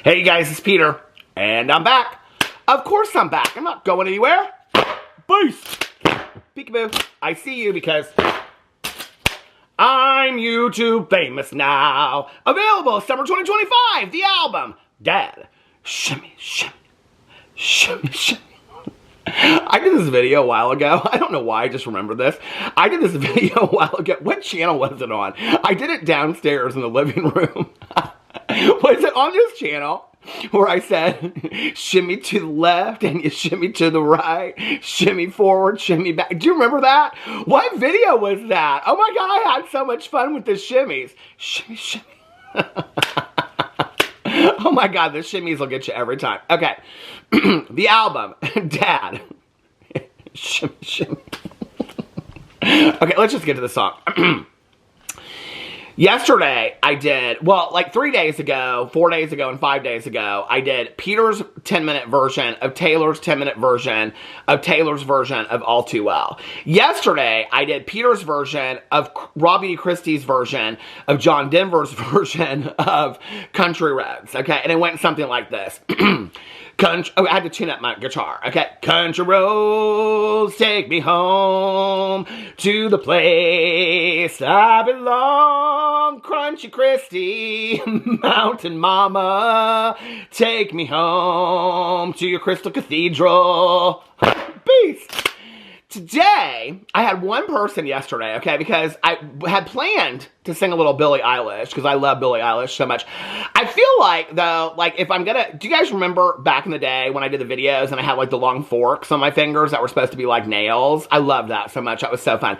Hey guys, it's Peter, and I'm back. Of course I'm back. I'm not going anywhere. Beast! Peekaboo. I see you because I'm YouTube famous now. Available summer 2025, the album. Dad. Shimmy, shimmy, shimmy, shimmy. I did this video a while ago. I don't know why, I just remember this. I did this video a while ago. What channel was it on? I did it downstairs in the living room. Was it on this channel where I said, shimmy to the left and you shimmy to the right, shimmy forward, shimmy back? Do you remember that? What video was that? Oh my God, I had so much fun with the shimmies. Shimmy, shimmy. Oh my God, the shimmies will get you every time. Okay, the album, Dad. Shimmy, shimmy. Okay, let's just get to the song. Yesterday, I did, well, like 3 days ago, 4 days ago, and 5 days ago, I did Peter's 10-minute version of Taylor's 10-minute version of Taylor's version of All Too Well. Yesterday, I did Peter's version of Beauty Kristi's version of John Denver's version of Country Roads, okay? And it went something like this. I had to tune up my guitar, okay? Country roads take me home to the place I belong. Crunchy Kristi, Mountain Mama, take me home to your Crystal Cathedral. Beast! Today, I had one person yesterday, okay, because I had planned to sing a little Billie Eilish, because I love Billie Eilish so much. I feel like, though, like, if I'm gonna, do you guys remember back in the day when I did the videos and I had, like, the long forks on my fingers that were supposed to be, like, nails? I loved that so much. That was so fun.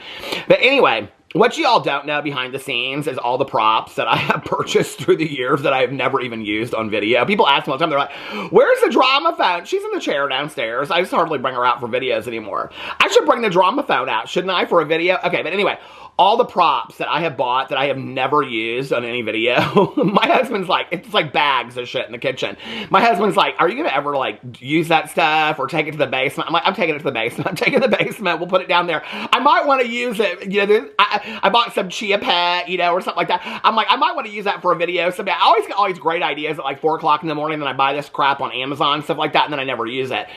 But anyway, what you all don't know behind the scenes is all the props that I have purchased through the years that I have never even used on video. People ask me all the time, they're like, where's the drama phone? She's in the chair downstairs. I just hardly bring her out for videos anymore. I should bring the drama phone out, shouldn't I, for a video? Okay, but anyway, all the props that I have bought that I have never used on any video, my husband's like, it's like bags of shit in the kitchen. My husband's like, are you going to ever like use that stuff or take it to the basement? I'm like, I'm taking it to the basement. I'm taking it to the basement. We'll put it down there. I might want to use it. You know, I bought some chia pet, you know, or something like that. I'm like, I might want to use that for a video. So I always get all these great ideas at like 4 o'clock in the morning. Then I buy this crap on Amazon, stuff like that. And then I never use it.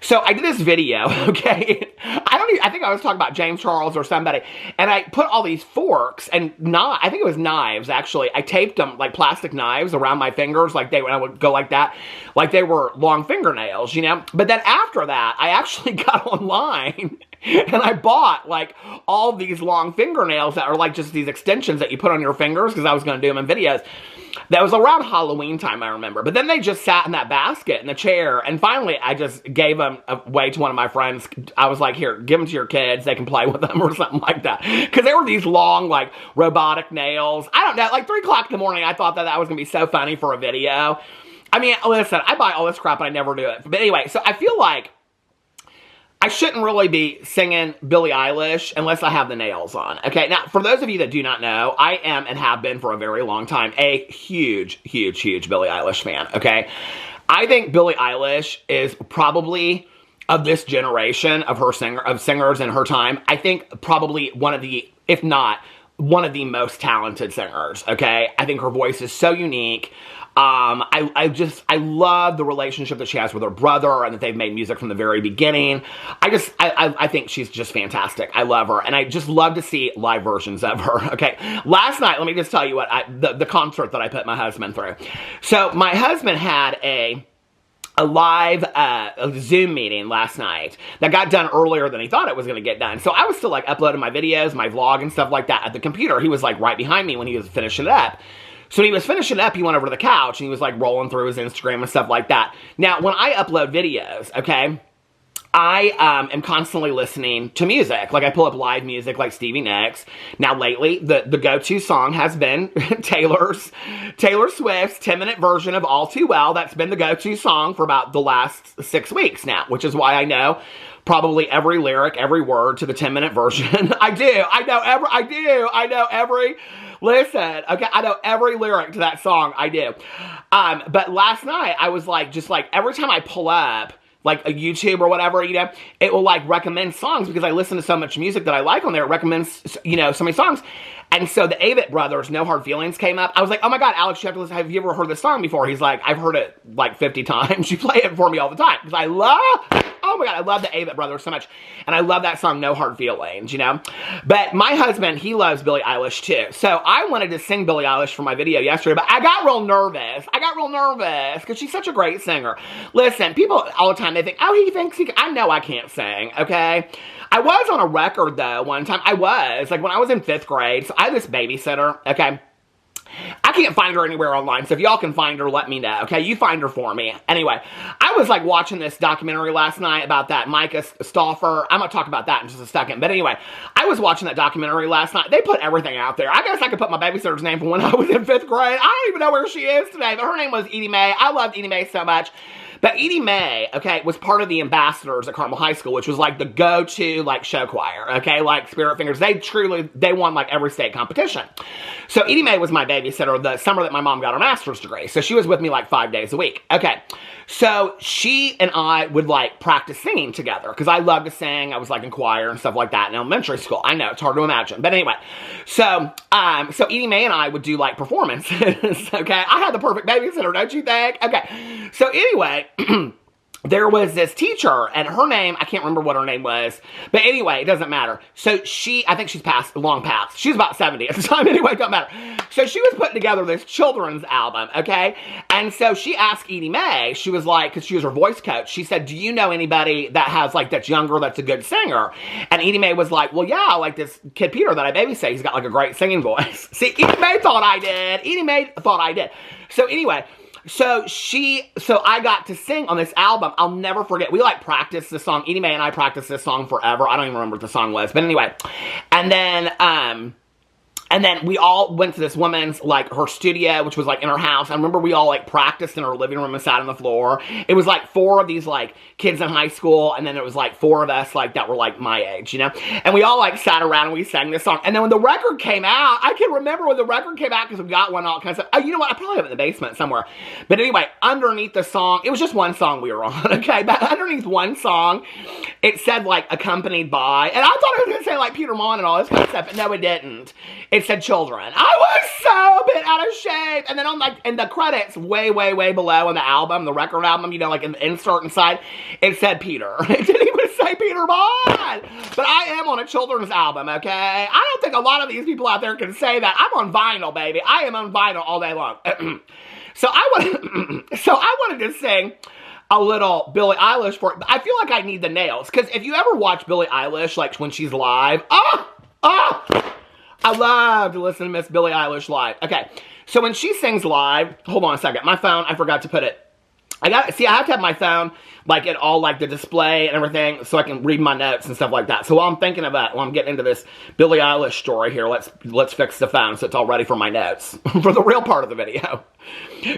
So I did this video, okay? I think I was talking about James Charles or somebody. And I put all these forks and I think it was knives, actually. I taped them like plastic knives around my fingers, like when I would go like that, like they were long fingernails, you know? But then after that, I actually got online and I bought like all these long fingernails that are like just these extensions that you put on your fingers, because I was going to do them in videos. That was around Halloween time, I remember. But then they just sat in that basket in the chair. And finally, I just gave them away to one of my friends. I was like, here, give them to your kids. They can play with them or something like that. Because they were these long, like, robotic nails. I don't know. Like, 3 o'clock in the morning, I thought that was going to be so funny for a video. I mean, listen, I buy all this crap and I never do it. But anyway, so I feel like I shouldn't really be singing Billie Eilish unless I have the nails on. Okay, now, for those of you that do not know, I am and have been for a very long time a huge, huge, huge Billie Eilish fan, okay? I think Billie Eilish is probably, of this generation of singers in her time, I think probably one of the, if not, one of the most talented singers, okay? I think her voice is so unique. I love the relationship that she has with her brother and that they've made music from the very beginning. I think she's just fantastic. I love her. And I just love to see live versions of her. Okay. Last night, let me just tell you what, the concert that I put my husband through. So my husband had a live Zoom meeting last night that got done earlier than he thought it was going to get done. So I was still like uploading my videos, my vlog and stuff like that at the computer. He was like right behind me when he was finishing it up. So when he was finishing up, he went over to the couch and he was like rolling through his Instagram and stuff like that. Now, when I upload videos, okay, I am constantly listening to music. Like I pull up live music like Stevie Nicks. Now lately, the go-to song has been Taylor Swift's 10-minute version of All Too Well. That's been the go-to song for about the last 6 weeks now, which is why I know probably every lyric, every word to the 10-minute version. Listen, okay, I know every lyric to that song, I do. But last night, I was like, just like, every time I pull up like a YouTube or whatever, you know, it will like recommend songs because I listen to so much music that I like on there. It recommends, you know, so many songs. And so the Avett Brothers, No Hard Feelings came up. I was like, oh my God, Alex, you have to listen. Have you ever heard this song before? He's like, I've heard it like 50 times. You play it for me all the time. Because I love, oh my God, I love the Avett Brothers so much. And I love that song, No Hard Feelings, you know. But my husband, he loves Billie Eilish too. So I wanted to sing Billie Eilish for my video yesterday, but I got real nervous. Because she's such a great singer. Listen, people all the time, they think, oh, he thinks he can. I know I can't sing, okay? I was on a record, though, one time. I was, like, when I was in 5th grade. So I had this babysitter, okay? I can't find her anywhere online, so if y'all can find her, let me know, okay? You find her for me. Anyway, I was, like, watching this documentary last night about that Micah Stauffer. I'm going to talk about that in just a second. But anyway, I was watching that documentary last night. They put everything out there. I guess I could put my babysitter's name from when I was in 5th grade. I don't even know where she is today, but her name was Edie Mae. I loved Edie Mae so much. But Edie Mae, okay, was part of the ambassadors at Carmel High School, which was like the go-to, like, show choir, okay, like Spirit Fingers. They won, like, every state competition. So Edie Mae was my babysitter the summer that my mom got her master's degree. So she was with me, like, 5 days a week. Okay, so she and I would, like, practice singing together, because I loved to sing. I was, like, in choir and stuff like that in elementary school. I know, it's hard to imagine. But anyway, so Edie Mae and I would do, like, performances, okay? I had the perfect babysitter, don't you think? Okay, so anyway, there was this teacher, and her name, I can't remember what her name was, but anyway, it doesn't matter. So I think she's long past. She was about 70 at the time, anyway, it doesn't matter. So she was putting together this children's album, okay? And so she asked Edie Mae, she was like, because she was her voice coach, she said, do you know anybody that has, like, that's younger, that's a good singer? And Edie Mae was like, well, yeah, like this kid Peter that I babysit, he's got, like, a great singing voice. See, Edie Mae thought I did. Edie Mae thought I did. So anyway, so I got to sing on this album. I'll never forget. We, like, practiced this song. Edie Mae and I practiced this song forever. I don't even remember what the song was. But anyway. And then we all went to this woman's, like, her studio, which was, like, in her house. I remember we all, like, practiced in her living room and sat on the floor. It was, like, 4 of these, like, kids in high school, and then it was, like, 4 of us, like, that were, like, my age, you know? And we all, like, sat around and we sang this song. And then when the record came out, I can remember when the record came out, because we got one all kind of stuff. Oh, you know what? I probably have it in the basement somewhere. But anyway, underneath the song, it was just one song we were on, okay? But underneath one song, it said, like, accompanied by, and I thought it was going to say, like, Peter Monn and all this kind of stuff, but no, it didn't. It said children. I was so bent out of shape. And then on, like, in the credits, way, way, way below in the album, the record album, you know, like in the insert inside, it said Peter. It didn't even say Peter Monn. But I am on a children's album, okay? I don't think a lot of these people out there can say that. I'm on vinyl, baby. I am on vinyl all day long. So I wanted to sing a little Billie Eilish for it. I feel like I need the nails. Because if you ever watch Billie Eilish, like, when she's live, I love to listen to Miss Billie Eilish live. Okay, so when she sings live, hold on a second. My phone, I forgot to put it. I have to have my phone, like, it all, like, the display and everything, so I can read my notes and stuff like that. So while I'm thinking of that, while I'm getting into this Billie Eilish story here, let's fix the phone so it's all ready for my notes, for the real part of the video.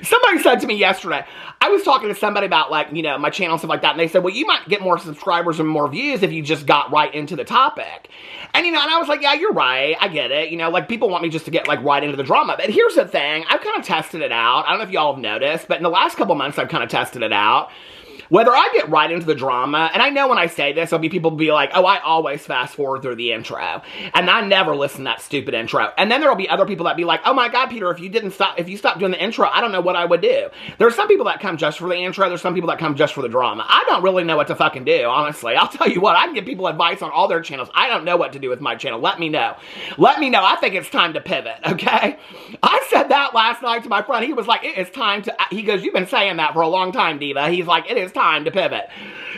Somebody said to me yesterday, I was talking to somebody about, like, you know, my channel and stuff like that, and they said, well, you might get more subscribers and more views if you just got right into the topic. And, you know, and I was like, yeah, you're right, I get it, you know, like, people want me just to get, like, right into the drama. But here's the thing, I've kind of tested it out. I don't know if y'all have noticed, but in the last couple months, I've kind of tested it out. Whether I get right into the drama, and I know when I say this, there'll be people be like, oh, I always fast forward through the intro. And I never listen to that stupid intro. And then there'll be other people that be like, oh my God, Peter, if you stopped doing the intro, I don't know what I would do. There's some people that come just for the intro. There's some people that come just for the drama. I don't really know what to fucking do, honestly. I'll tell you what, I can give people advice on all their channels. I don't know what to do with my channel. Let me know. Let me know. I think it's time to pivot, okay? I said that last night to my friend. He was like, it is time to, he goes, you've been saying that for a long time, Diva. He's like, it is time to pivot.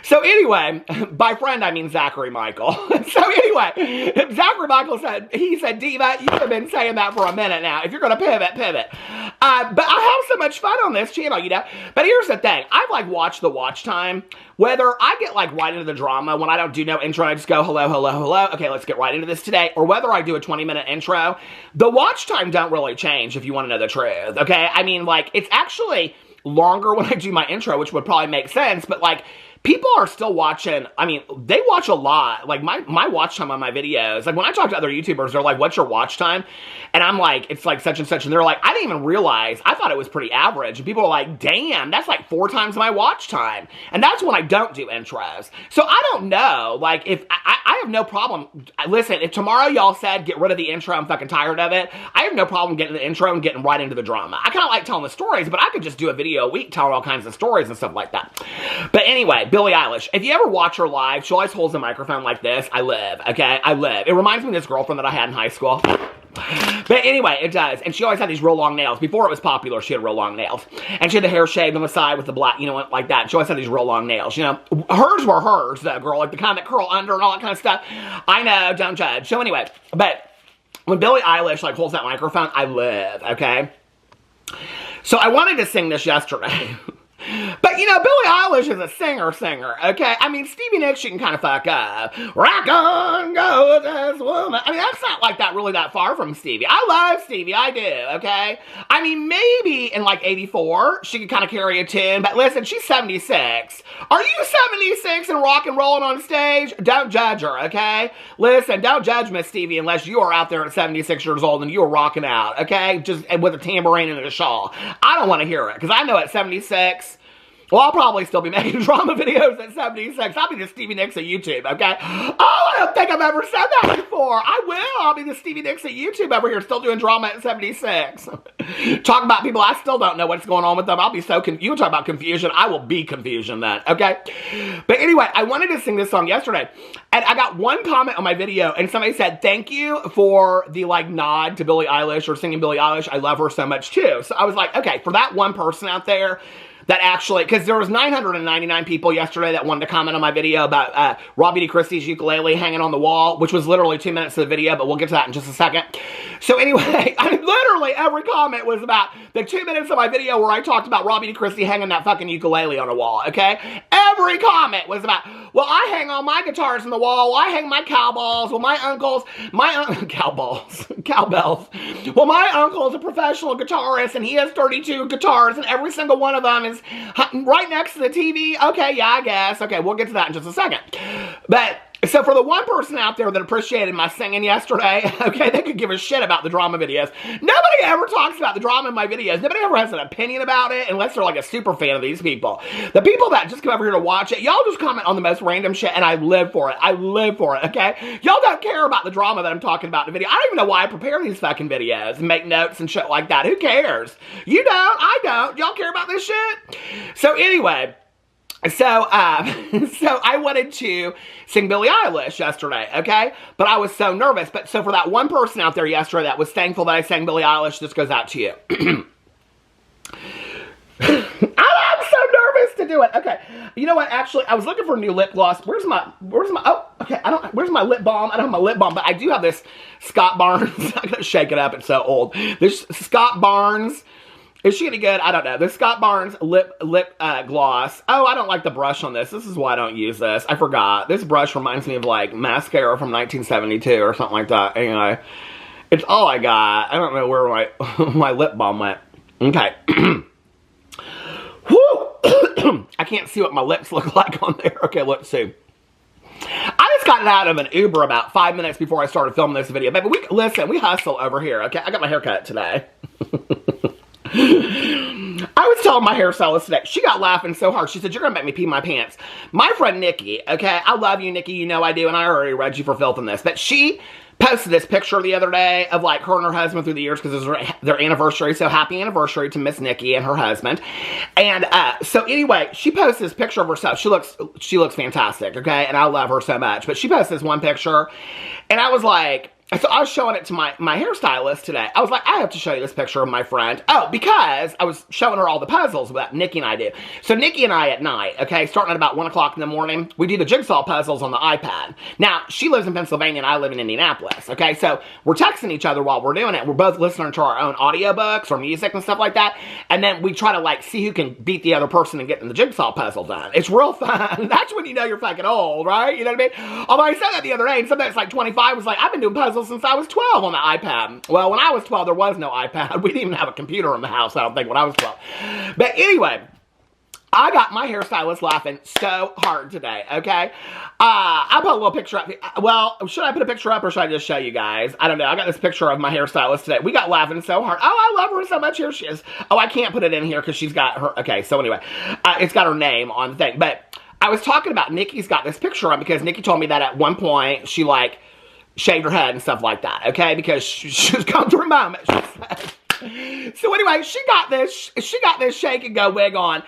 So anyway, by friend I mean Zachary Michael. So anyway, Zachary Michael said, Diva, you have been saying that for a minute now. If you're going to pivot, pivot. But I have so much fun on this channel, you know. But here's the thing. I've, like, watched the watch time. Whether I get, like, right into the drama when I don't do no intro, I just go, hello, hello, hello. Okay, let's get right into this today. Or whether I do a 20-minute intro, the watch time don't really change if you want to know the truth, okay? I mean, like, it's actually longer when I do my intro, which would probably make sense, but, like, people are still watching. I mean, they watch a lot. Like, my watch time on my videos, like, when I talk to other YouTubers, they're like, what's your watch time? And I'm like, it's like such and such. And they're like, I didn't even realize. I thought it was pretty average. And people are like, damn, that's like 4 times my watch time. And that's when I don't do intros. So I don't know. Like, if I have no problem. Listen, if tomorrow y'all said, get rid of the intro, I'm fucking tired of it, I have no problem getting the intro and getting right into the drama. I kind of like telling the stories, but I could just do a video a week telling all kinds of stories and stuff like that. But anyway, Billie Eilish. If you ever watch her live, she always holds a microphone like this. I live, okay? I live. It reminds me of this girlfriend that I had in high school. But anyway, it does. And she always had these real long nails. Before it was popular, she had real long nails. And she had the hair shaved on the side with the black, you know, like that. She always had these real long nails, you know. Hers were hers, though, girl. Like the kind that curl under and all that kind of stuff. I know, don't judge. So anyway, but when Billie Eilish, like, holds that microphone, I live, okay? So I wanted to sing this yesterday. But, you know, Billie Eilish is a singer, okay? I mean, Stevie Nicks, she can kind of fuck up. Rock on, go this woman. I mean, that's not like that really that far from Stevie. I love Stevie, I do, okay? I mean, maybe in like 84, she could kind of carry a tune, but listen, she's 76. Are you 76 and rock and rolling on stage? Don't judge her, okay? Listen, don't judge Miss Stevie unless you are out there at 76 years old and you are rocking out, okay? Just with a tambourine and a shawl. I don't want to hear it, because I know at 76, well, I'll probably still be making drama videos at 76. I'll be the Stevie Nicks of YouTube, okay? Oh, I don't think I've ever said that before. I will. I'll be the Stevie Nicks of YouTube over here still doing drama at 76. Talk about people, I still don't know what's going on with them. I'll be so confused. You talk about confusion. I will be confusion then, okay? But anyway, I wanted to sing this song yesterday. And I got one comment on my video, and somebody said, thank you for the, like, nod to Billie Eilish or singing Billie Eilish. I love her so much, too. So I was like, okay, for that one person out there, that actually, because there was 999 people yesterday that wanted to comment on my video about Beauty Kristi's ukulele hanging on the wall, which was literally 2 minutes of the video, but we'll get to that in just a second. So anyway, I mean, literally every comment was about the 2 minutes of my video where I talked about Beauty Kristi hanging that fucking ukulele on a wall, okay? Every comment was about, well, I hang all my guitars on the wall, I hang my cowballs, well, my uncle's, cowbells. Well, my uncle's a professional guitarist, and he has 32 guitars, and every single one of them is right next to the TV. Okay, yeah, I guess. Okay, we'll get to that in just a second. But, so for the one person out there that appreciated my singing yesterday, okay, they could give a shit about the drama videos. Nobody ever talks about the drama in my videos. Nobody ever has an opinion about it unless they're like a super fan of these people. The people that just come over here to watch it, y'all just comment on the most random shit, and I live for it. I live for it, okay? Y'all don't care about the drama that I'm talking about in the video. I don't even know why I prepare these fucking videos and make notes and shit like that. Who cares? You don't. I don't. Y'all care about this shit? So anyway, so I wanted to sing Billie Eilish yesterday, okay? But I was so nervous. But so for that one person out there yesterday that was thankful that I sang Billie Eilish, this goes out to you. I'm so nervous to do it. Okay. You know what? Actually, I was looking for a new lip gloss. Where's my, oh, okay. Where's my lip balm? I don't have my lip balm, but I do have this Scott Barnes. I gotta shake it up. It's so old. This Scott Barnes. Is she any good? I don't know. The Scott Barnes lip gloss. Oh, I don't like the brush on this. This is why I don't use this. I forgot. This brush reminds me of like mascara from 1972 or something like that. Anyway, it's all I got. I don't know where my my lip balm went. Okay. Woo! I can't see what my lips look like on there. Okay, let's see. I just got out of an Uber about 5 minutes before I started filming this video. Baby, listen, we hustle over here. Okay, I got my hair cut today. I was telling my hairstylist today, she got laughing so hard. She said, you're going to make me pee my pants. My friend Nikki, okay, I love you, Nikki, you know I do, and I already read you for filth in this, but she posted this picture the other day of like her and her husband through the years because it was their anniversary, so happy anniversary to Miss Nikki and her husband. And so anyway, she posted this picture of herself. She looks fantastic, okay, and I love her so much, but she posted this one picture, and I was like, so I was showing it to my hairstylist today. I was like, I have to show you this picture of my friend. Oh, because I was showing her all the puzzles that Nikki and I do. So Nikki and I at night, okay, starting at about 1 o'clock in the morning, we do the jigsaw puzzles on the iPad. Now, she lives in Pennsylvania and I live in Indianapolis, okay? So we're texting each other while we're doing it. We're both listening to our own audiobooks or music and stuff like that. And then we try to like see who can beat the other person and get the jigsaw puzzle done. It's real fun. That's when you know you're fucking old, right? You know what I mean? Although I said that the other day and somebody that's like 25 was like, I've been doing puzzles since I was 12 on the iPad. Well, when I was 12, there was no iPad. We didn't even have a computer in the house, I don't think, when I was 12. But anyway, I got my hairstylist laughing so hard today, okay? I put a little picture up. Well, should I put a picture up or should I just show you guys? I don't know. I got this picture of my hairstylist today. We got laughing so hard. Oh, I love her so much. Here she is. Oh, I can't put it in here because she's got her. Okay, so anyway, it's got her name on the thing. But I was talking about Nikki's got this picture on because Nikki told me that at one point she, like, shaved her head and stuff like that, okay? Because she was going through a moment, she said. So anyway, she got this shake and go wig on.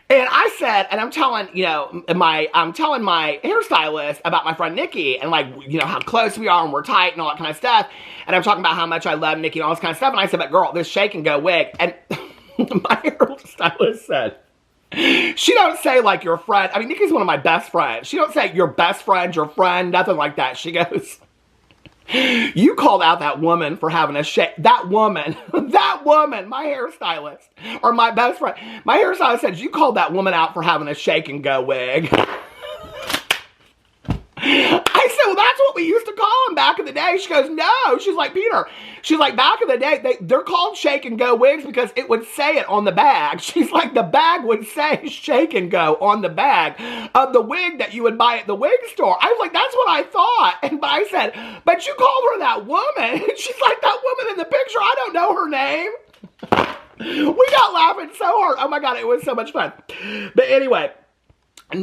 And I said, and I'm telling, you know, I'm telling my hairstylist about my friend Nikki and, like, you know, how close we are and we're tight and all that kind of stuff. And I'm talking about how much I love Nikki and all this kind of stuff. And I said, but girl, this shake and go wig. And my hairstylist said, she don't say, like, your friend. I mean, Nikki's one of my best friends. She don't say your best friend, your friend, nothing like that. She goes, you called out that woman for having a shake. That woman, my hairstylist, or my best friend. My hairstylist said, you called that woman out for having a shake and go wig. I said, well, that's what we used to call them back in the day. She goes, no. She's like, Peter. She's like, back in the day, they're called shake and go wigs because it would say it on the bag. She's like, the bag would say shake and go on the bag of the wig that you would buy at the wig store. I was like, that's what I thought. But I said, but you called her that woman. She's like, that woman in the picture, I don't know her name. We got laughing so hard. Oh my God, it was so much fun. But anyway.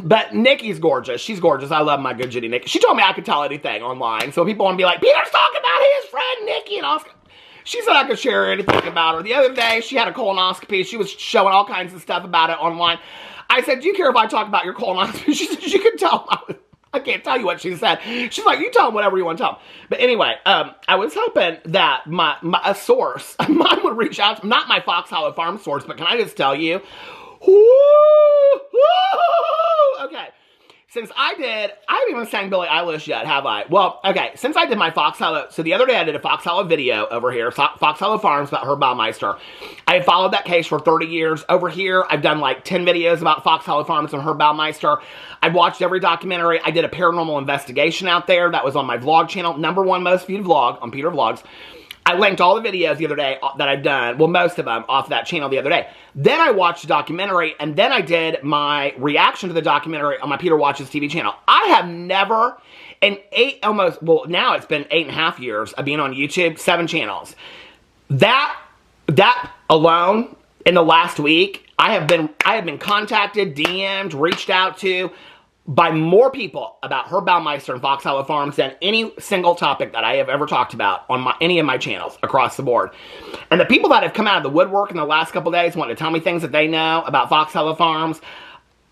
But Nikki's gorgeous. She's gorgeous. I love my good Judy Nikki. She told me I could tell anything online. So people want to be like, Peter's talking about his friend Nikki and Oscar. She said I could share anything about her. The other day, she had a colonoscopy. She was showing all kinds of stuff about it online. I said, do you care if I talk about your colonoscopy? She said, you can tell. I can't tell you what she said. She's like, you tell them whatever you want to tell them. But anyway, I was hoping that a source, mine would reach out to, not my Fox Hollow Farm source, but can I just tell you, okay, since I haven't even sang Billie Eilish yet, have I? Well, okay, since I did my Fox Hollow, so the other day I did a Fox Hollow video over here, Fox Hollow Farms about Herb Baumeister. I have followed that case for 30 years. Over here, I've done like 10 videos about Fox Hollow Farms and Herb Baumeister. I've watched every documentary. I did a paranormal investigation out there that was on my vlog channel, #1 most viewed vlog on Peter Vlogs. I linked all the videos the other day that I've done, well, most of them, off that channel the other day. Then I watched the documentary, and then I did my reaction to the documentary on my Peter Watches TV channel. I have never, in now it's been 8.5 years of being on YouTube, 7 channels. That alone, in the last week, I have been contacted, DM'd, reached out to, by more people about Herb Baumeister and Fox Hollow Farms than any single topic that I have ever talked about on any of my channels across the board. And the people that have come out of the woodwork in the last couple days wanting to tell me things that they know about Fox Hollow Farms,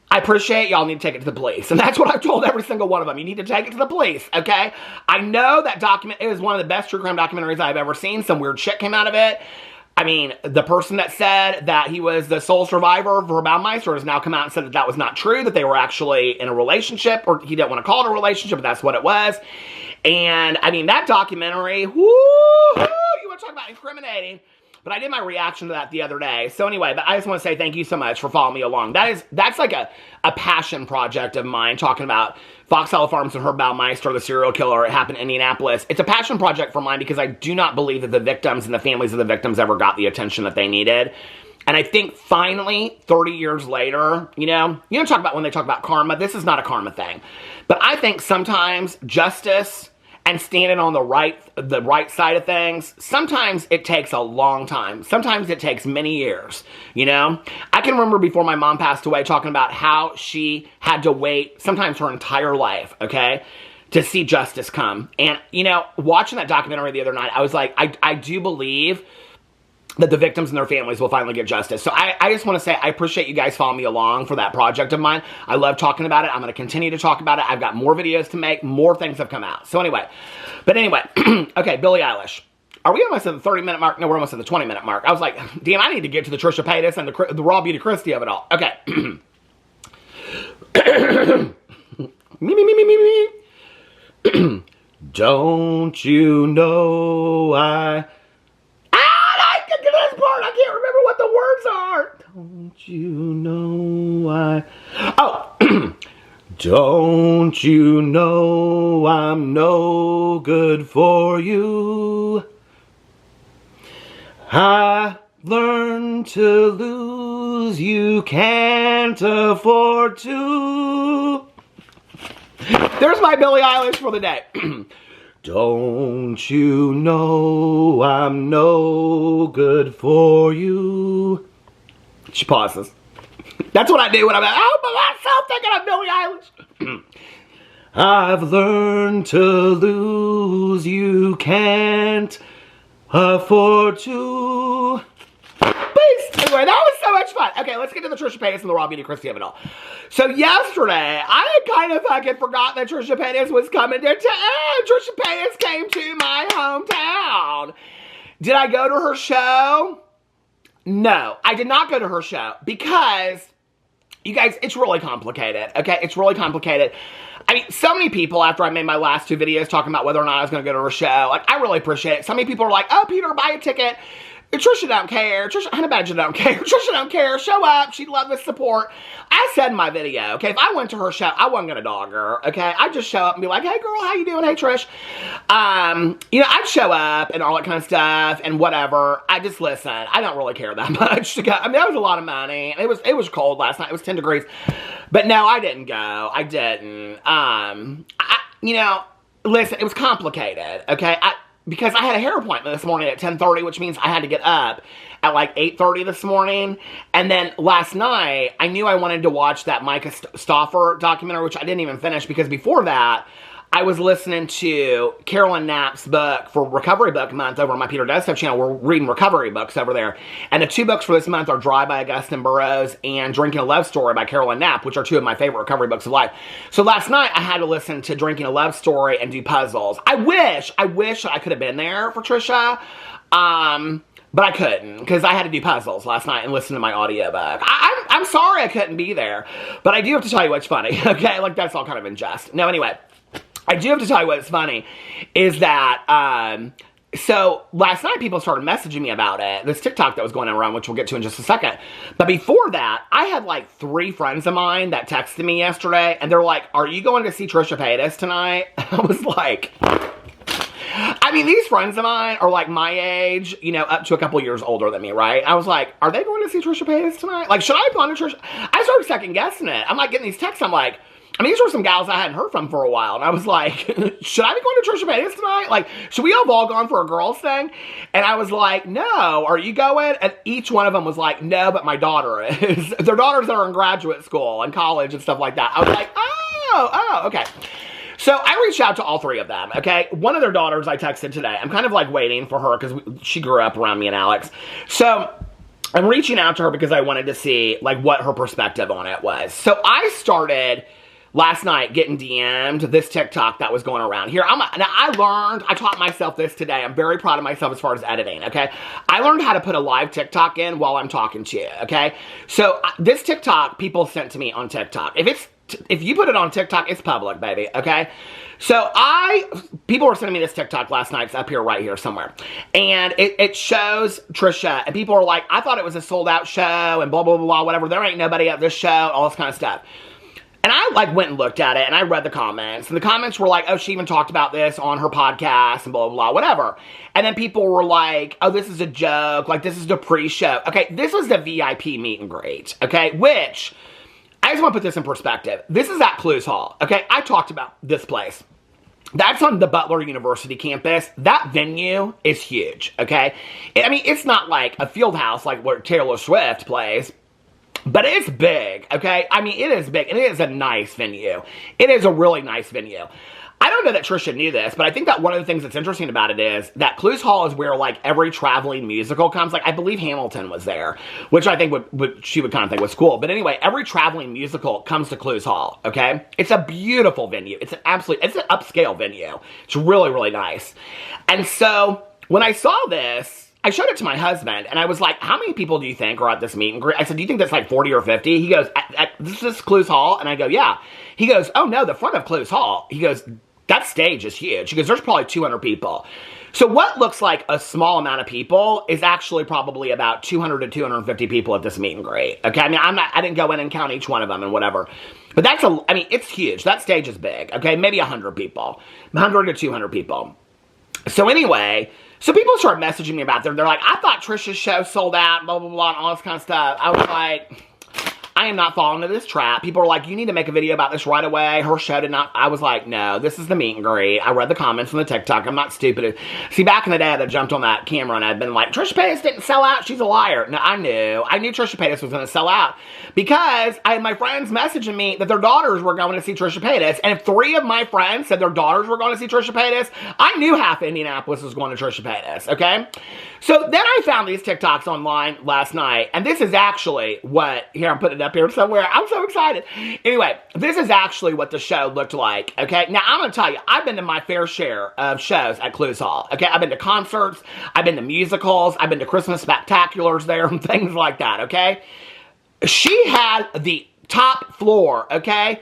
I appreciate y'all need to take it to the police. And that's what I've told every single one of them. You need to take it to the police, okay? I know that it is one of the best true crime documentaries I've ever seen. Some weird shit came out of it. I mean, the person that said that he was the sole survivor for Baumeister has now come out and said that that was not true, that they were actually in a relationship, or he didn't want to call it a relationship, but that's what it was. And, I mean, that documentary, whoo, you want to talk about incriminating. But I did my reaction to that the other day. So anyway, but I just want to say thank you so much for following me along. That's like a passion project of mine, talking about Fox Hollow Farms and Herb Baumeister, the serial killer. It happened in Indianapolis. It's a passion project for mine because I do not believe that the victims and the families of the victims ever got the attention that they needed. And I think finally, 30 years later, you talk about when they talk about karma, this is not a karma thing. But I think sometimes justice and standing on the right side of things, sometimes it takes a long time. Sometimes it takes many years, I can remember before my mom passed away talking about how she had to wait sometimes her entire life, okay, to see justice come. And, watching that documentary the other night, I was like, I do believe that the victims and their families will finally get justice. So I just want to say I appreciate you guys following me along for that project of mine. I love talking about it. I'm going to continue to talk about it. I've got more videos to make. More things have come out. So anyway, okay, Billie Eilish. Are we almost at the 30-minute mark? No, we're almost at the 20-minute mark. I was like, damn, I need to get to the Trisha Paytas and the raw Beauty Kristi of it all. Okay. me. Don't you know I can't remember what the words are. Don't you know don't you know I'm no good for you? I learned to lose lose, you can't afford to. There's my Billie Eilish for the day. Don't you know I'm no good for you? She pauses. That's what I do when I'm like, oh my myself thinking of Billie Eilish. I've learned to lose, you can't afford to. Peace. Anyway, that was so much fun. Okay, let's get to the Trisha Paytas and the raw Beauty Kristi of it all. So yesterday, I had kind of fucking forgot that Trisha Paytas was coming to town. Trisha Paytas came to my hometown. Did I go to her show? No, I did not go to her show because, you guys, it's really complicated, okay? It's really complicated. I mean, so many people, after I made my last 2 videos talking about whether or not I was going to go to her show, like, I really appreciate it. So many people are like, oh, Peter, buy a ticket. Trisha don't care. Trisha, I imagine don't care. Trisha don't care. Show up. She'd love the support. I said in my video, okay, if I went to her show, I wasn't going to dog her, okay? I'd just show up and be like, hey, girl, how you doing? Hey, Trish. You know, I'd show up and all that kind of stuff and whatever. I just listen. I don't really care that much to go. I mean, that was a lot of money. And it was cold last night. It was 10 degrees. But no, I didn't go. I didn't. You know, listen, it was complicated, okay? Because I had a hair appointment this morning at 10:30, which means I had to get up at like 8:30 this morning. And then last night, I knew I wanted to watch that Micah Stauffer documentary, which I didn't even finish because before that, I was listening to Carolyn Knapp's book for Recovery Book Month over on my Peter Desto channel. We're reading recovery books over there. And the 2 books for this month are Dry by Augustine Burroughs and Drinking a Love Story by Carolyn Knapp, which are 2 of my favorite recovery books of life. So last night, I had to listen to Drinking a Love Story and do puzzles. I wish I could have been there for Trisha. But I couldn't, because I had to do puzzles last night and listen to my audiobook. I'm sorry I couldn't be there, but I do have to tell you what's funny, okay? Like, that's all kind of in jest. No, anyway. I do have to tell you what's funny is that, so last night people started messaging me about it, this TikTok that was going around, which we'll get to in just a second. But before that, I had like 3 friends of mine that texted me yesterday, and they're like, are you going to see Trisha Paytas tonight? I was like, I mean, these friends of mine are like my age, you know, up to a couple years older than me, right? I was like, are they going to see Trisha Paytas tonight? Like, should I have gone to Trisha? I started second guessing it. I'm like getting these texts, I'm like, I mean, these were some gals I hadn't heard from for a while. And I was like, should I be going to Trisha Paytas tonight? Like, should we have all gone for a girls thing? And I was like, no, are you going? And each one of them was like, no, but my daughter is. Their daughters that are in graduate school and college and stuff like that. I was like, oh, okay. So I reached out to all 3 of them, okay? One of their daughters I texted today. I'm kind of like waiting for her because she grew up around me and Alex. So I'm reaching out to her because I wanted to see like what her perspective on it was. So I started last night getting DM'd this TikTok that was going around here. Now I taught myself this today. I'm very proud of myself as far as editing, okay? I learned how to put a live TikTok in while I'm talking to you, okay? So this TikTok people sent to me on TikTok. If you put it on TikTok, it's public, baby, okay? So people were sending me this TikTok last night. It's up here, right here somewhere. And it shows Trisha, and people are like, I thought it was a sold out show, and blah, blah, blah, blah, whatever. There ain't nobody at this show, all this kind of stuff. And I like went and looked at it, and I read the comments, and the comments were like, oh, she even talked about this on her podcast, and blah, blah, blah, whatever. And then people were like, oh, this is a joke, like, this is the pre-show. Okay, this was the VIP meet and greet, okay, which, I just want to put this in perspective. This is at Clues Hall, okay? I talked about this place. That's on the Butler University campus. That venue is huge, okay? I mean, it's not like a field house like where Taylor Swift plays, but it's big, okay? I mean, it is big, and it is a nice venue. It is a really nice venue. I don't know that Trisha knew this, but I think that one of the things that's interesting about it is that Clues Hall is where, like, every traveling musical comes. Like, I believe Hamilton was there, which I think she would kind of think was cool. But anyway, every traveling musical comes to Clues Hall, okay? It's a beautiful venue. It's an upscale venue. It's really, really nice. And so, when I saw this, I showed it to my husband, and I was like, how many people do you think are at this meet and greet? I said, do you think that's like 40 or 50? He goes, this is Clues Hall? And I go, yeah. He goes, oh no, the front of Clues Hall. He goes, that stage is huge. He goes, there's probably 200 people. So what looks like a small amount of people is actually probably about 200 to 250 people at this meet and greet. Okay, I mean, I didn't go in and count each one of them and whatever. But I mean, it's huge. That stage is big, okay? Maybe 100 people. 100 to 200 people. So anyway, So people start messaging me about them. They're like, I thought Trisha's show sold out, blah, blah, blah, and all this kind of stuff. I was like, I am not falling into this trap. People are like, you need to make a video about this right away. Her show did not. I was like, no, this is the meet and greet. I read the comments on the TikTok. I'm not stupid. See, back in the day, I'd have jumped on that camera and I'd been like, Trisha Paytas didn't sell out. She's a liar. No, I knew Trisha Paytas was going to sell out because I had my friends messaging me that their daughters were going to see Trisha Paytas. And if 3 of my friends said their daughters were going to see Trisha Paytas, I knew half Indianapolis was going to Trisha Paytas, okay? So then I found these TikToks online last night, and this is actually what, here, I'm putting it up here somewhere. I'm so excited. Anyway, this is actually what the show looked like, okay? Now, I'm going to tell you, I've been to my fair share of shows at Clues Hall, okay? I've been to concerts, I've been to musicals, I've been to Christmas spectaculars there, and things like that, okay? She had the top floor, okay?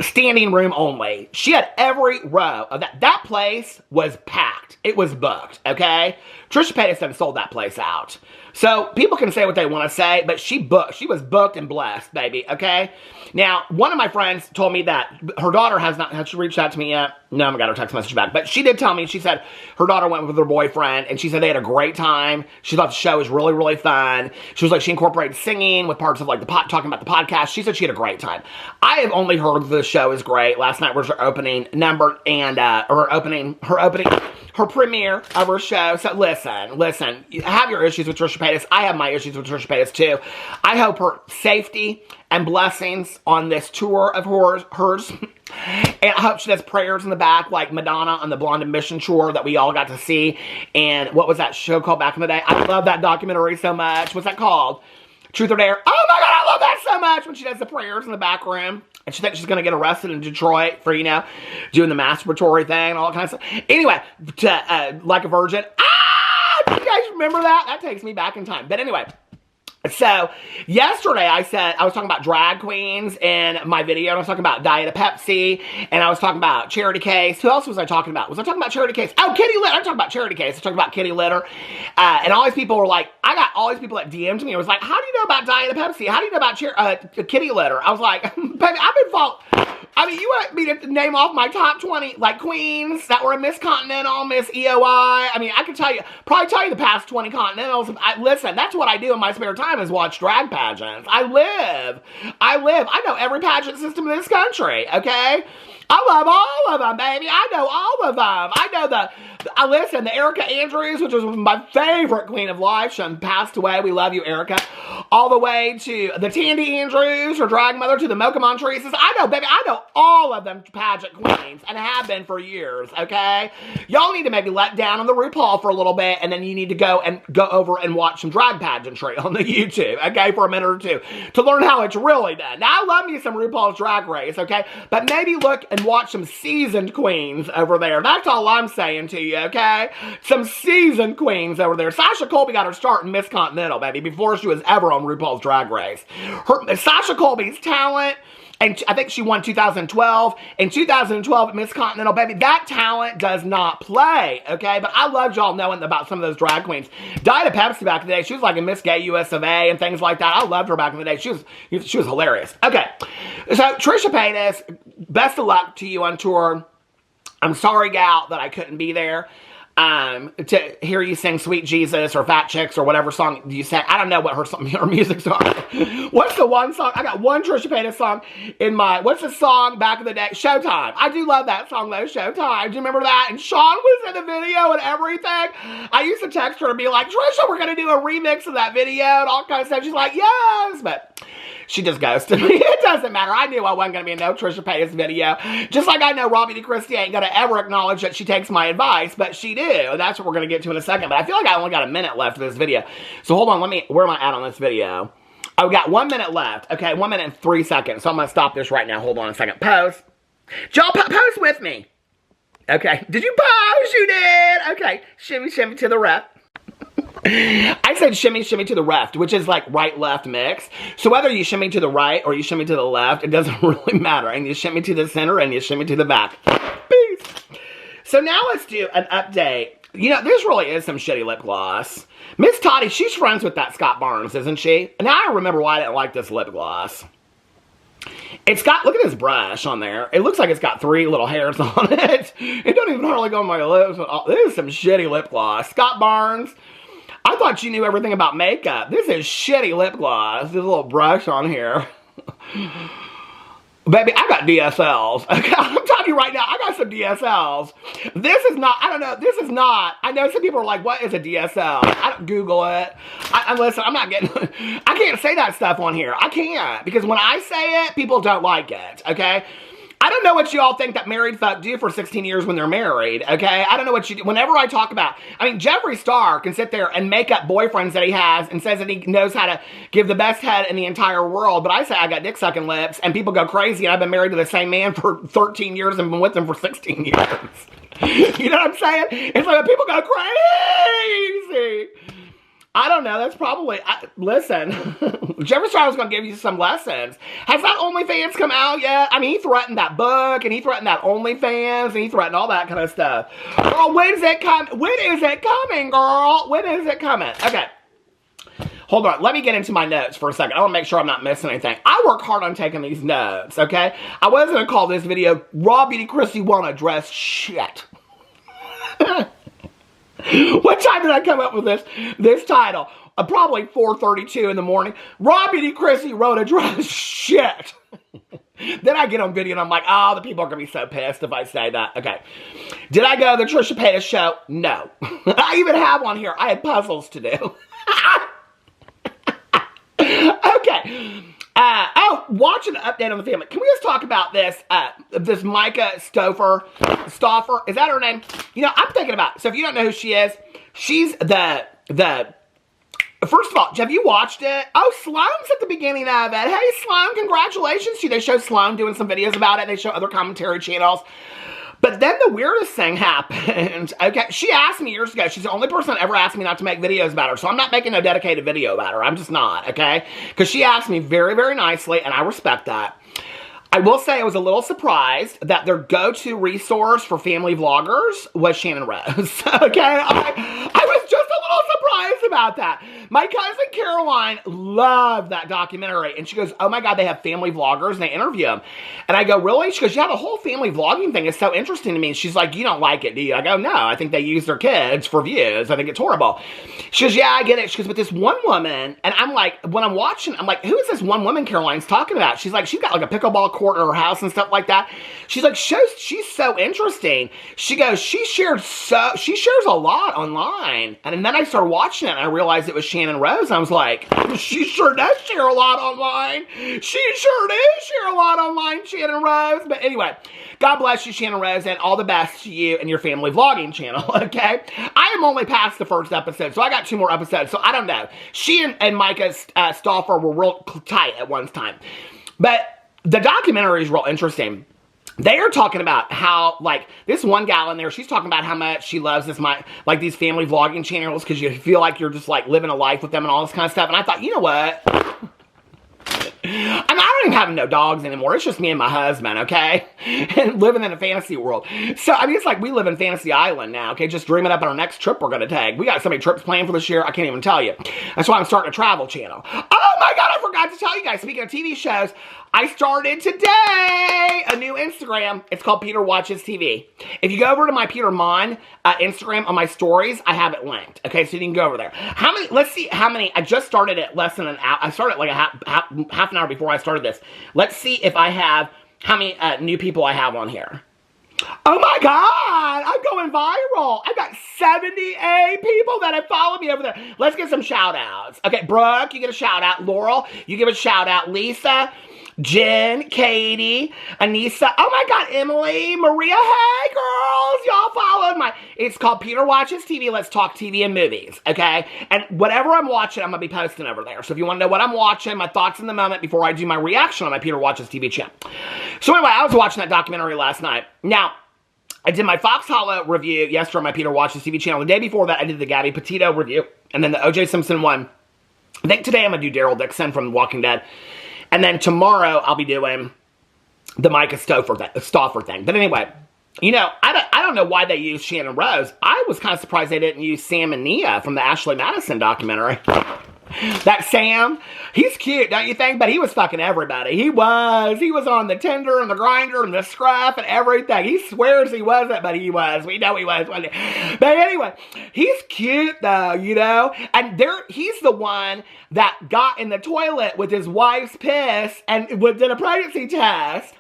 Standing room only. She had every row of that. That place was packed. It was booked, okay? Trisha Paytas done sold that place out. So people can say what they want to say, but she was booked and blessed, baby, okay? Now, one of my friends told me that her daughter has she reached out to me yet? No, I haven't got her text message back. But she did tell me, she said her daughter went with her boyfriend, and she said they had a great time. She thought the show was really, really fun. She was like, she incorporated singing with parts of like talking about the podcast. She said she had a great time. I have only heard the show is great. Last night was her opening number and her premiere of her show. So listen, you have your issues with Trisha Paytas. I have my issues with Trisha Paytas too. I hope her safety and blessings on this tour of hers. And I hope she does prayers in the back like Madonna on the Blonde Ambition tour that we all got to see. And what was that show called back in the day? I love that documentary so much. What's that called? Truth or Dare? Oh my God, I love that so much when she does the prayers in the back room. And she thinks she's going to get arrested in Detroit for, doing the masturbatory thing and all that kind of stuff. Anyway, like a virgin. Do you guys remember that? That takes me back in time. But anyway. So, yesterday I was talking about drag queens in my video, and I was talking about Diet of Pepsi, and I was talking about Charity Case. Who else was I talking about? Was I talking about Charity Case? Oh, Kitty Litter. I'm talking about Charity Case. I talked about Kitty Litter. And all these people were like, I got all these people that DM'd me. I was like, how do you know about Diet of Pepsi? How do you know about Kitty Litter? I was like, baby, I've been following. I mean, you want me to name off my top 20, like, queens that were Miss Continental, Miss EOI. I mean, I could probably tell you the past 20 Continentals. Listen, that's what I do in my spare time is watch drag pageants. I live. I know every pageant system in this country, okay? I love all of them, baby. I know all of them. I know the Erica Andrews, which was my favorite queen of life. She passed away. We love you, Erica. All the way to the Tandy Andrews, her drag mother, to the Mocha Montreses. I know, baby. I know all of them pageant queens and have been for years, okay? Y'all need to maybe let down on the RuPaul for a little bit, and then you need to go over and watch some drag pageantry on the YouTube, okay, for a minute or two to learn how it's really done. Now, I love me some RuPaul's Drag Race, okay? But maybe look and watch some seasoned queens over there. That's all I'm saying to you, okay? Some seasoned queens over there. Sasha Colby got her start in Miss Continental, baby, before she was ever on RuPaul's Drag Race. Sasha Colby's talent, and I think she won 2012. In 2012 at Miss Continental, baby, that talent does not play, okay? But I loved y'all knowing about some of those drag queens. Diet of Pepsi back in the day. She was like a Miss Gay US of A and things like that. I loved her back in the day. She was hilarious. Okay, so Trisha Paytas, best of luck to you on tour. I'm sorry, gal, that I couldn't be there to hear you sing Sweet Jesus or Fat Chicks or whatever song you sang. I don't know what her music's on. What's the one song? I got one Trisha Paytas song in my, what's the song back in the day? Showtime. I do love that song though, Showtime. Do you remember that? And Sean was in the video and everything. I used to text her and be like, Trisha, we're going to do a remix of that video and all kinds of stuff. She's like, yes, but she just ghosted me. It doesn't matter. I knew I wasn't going to be in no Trisha Paytas video. Just like I know Beauty Kristi ain't going to ever acknowledge that she takes my advice, but she do. And that's what we're going to get to in a second. But I feel like I only got a minute left of this video. So hold on. Where am I at on this video? I've got 1 minute left. Okay, 1 minute and 3 seconds. So I'm going to stop this right now. Hold on a second. Pose. Y'all pose with me. Okay. Did you pose? You did. Okay. Shimmy, shimmy to the left. I said shimmy, shimmy to the left, which is like right-left mix. So whether you shimmy to the right or you shimmy to the left, it doesn't really matter. And you shimmy to the center and you shimmy to the back. Peace. So now let's do an update. You know, this really is some shitty lip gloss. Miss Toddy, she's friends with that Scott Barnes, isn't she? Now I remember why I didn't like this lip gloss. It's got, look at this brush on there. It looks like it's got 3 little hairs on it. It don't even hardly go on my lips. Oh, this is some shitty lip gloss. Scott Barnes. I thought you knew everything about makeup. This is shitty lip gloss. This little brush on here. Baby, I got DSLs. Okay, I'm telling you right now, I got some DSLs. This is not, I don't know, this is not, I know some people are like, what is a DSL? I don't Google it. Listen, I'm not getting, I can't say that stuff on here. I can't, because when I say it, people don't like it, okay? I don't know what you all think that married folk do for 16 years when they're married, okay? I don't know what you do. Whenever I talk about, I mean, Jeffree Star can sit there and make up boyfriends that he has and says that he knows how to give the best head in the entire world, but I say I got dick-sucking lips, and people go crazy, and I've been married to the same man for 13 years and been with him for 16 years. You know what I'm saying? It's like people go crazy. I don't know. That's probably, listen, Jeffree Star was going to give you some lessons. Has that OnlyFans come out yet? I mean, he threatened that book, and he threatened that OnlyFans, and he threatened all that kind of stuff. Girl, when is it coming? When is it coming, girl? When is it coming? Okay. Hold on. Let me get into my notes for a second. I want to make sure I'm not missing anything. I work hard on taking these notes, okay? I was going to call this video, Raw Beauty Kristi Won't Address Shit. What time did I come up with this title? Probably 4:32 in the morning. Raw Beauty Kristi wrote address shit. Then I get on video and I'm like, oh, the people are going to be so pissed if I say that. Okay. Did I go to the Trisha Paytas show? No. I even have one here. I had puzzles to do. Okay. Watch an update on the family. Can we just talk about this Micah Stauffer? Is that her name? You know, I'm thinking about it. So if you don't know who she is, she's first of all, have you watched it? Oh, Sloan's at the beginning of it. Hey, Sloan, congratulations to you. They show Sloan doing some videos about it. They show other commentary channels. But then the weirdest thing happened. Okay, she asked me years ago. She's the only person that ever asked me not to make videos about her. So I'm not making a dedicated video about her. I'm just not, okay? Because she asked me very, very nicely, and I respect that. I will say I was a little surprised that their go-to resource for family vloggers was Shannon Rose. Okay? I was just a little surprised about that. My cousin Caroline loved that documentary. And she goes, oh my God, they have family vloggers and they interview them. And I go, really? She goes, yeah, the whole family vlogging thing is so interesting to me. And she's like, you don't like it, do you? I go, no, I think they use their kids for views. I think it's horrible. She goes, yeah, I get it. She goes, but this one woman, and I'm like, when I'm watching, I'm like, who is this one woman Caroline's talking about? She's like, she's got like a pickleball court in her house and stuff like that. She's like, she's so interesting. She goes, she shares a lot online. And then I started watching it and I realized it was Shannon Rose. I was like, she sure does share a lot online. She sure does share a lot online, Shannon Rose. But anyway, God bless you, Shannon Rose, and all the best to you and your family vlogging channel, okay? I am only past the first episode, so I got 2 more episodes, so I don't know. She and Micah Stauffer were real tight at one time. But the documentary is real interesting. They are talking about how, like, this one gal in there, she's talking about how much she loves these family vlogging channels because you feel like you're just, like, living a life with them and all this kind of stuff. And I thought, you know what? I don't even have no dogs anymore. It's just me and my husband, okay? And living in a fantasy world. So, I mean, it's like we live in Fantasy Island now, okay? Just dreaming up on our next trip we're going to take. We got so many trips planned for this year, I can't even tell you. That's why I'm starting a travel channel. Oh my God, I forgot to tell you guys. Speaking of TV shows, I started today a new Instagram. It's called Peter Watches TV. If you go over to my Peter Monn Instagram on my stories, I have it linked. Okay, so you can go over there. Let's see how many. I just started it less than an hour. I started like half an hour before I started this. Let's see if I have how many new people I have on here. Oh my God, I'm going viral. I've got 78 people that have followed me over there. Let's get some shout outs. Okay, Brooke, you get a shout out. Laurel, you give a shout out. Lisa, Jen, Katie, Anissa, oh my God, Emily, Maria, hey girls, y'all followed it's called Peter Watches TV, let's talk TV and movies, okay? And whatever I'm watching, I'm going to be posting over there. So if you want to know what I'm watching, my thoughts in the moment before I do my reaction on my Peter Watches TV channel. So anyway, I was watching that documentary last night. Now, I did my Fox Hollow review yesterday on my Peter Watches TV channel. The day before that, I did the Gabby Petito review, and then the O.J. Simpson one. I think today I'm going to do Daryl Dixon from Walking Dead. And then tomorrow, I'll be doing the Micah Stauffer thing. But anyway, you know, I don't know why they used Shannon Rose. I was kind of surprised they didn't use Sam and Nia from the Ashley Madison documentary. That Sam, he's cute, don't you think? But he was fucking everybody. He was on the Tinder and the Grinder and the Scruff and everything. He swears he wasn't, but he was. We know he was, wasn't he? But anyway, he's cute though, you know? And he's the one that got in the toilet with his wife's piss and did a pregnancy test.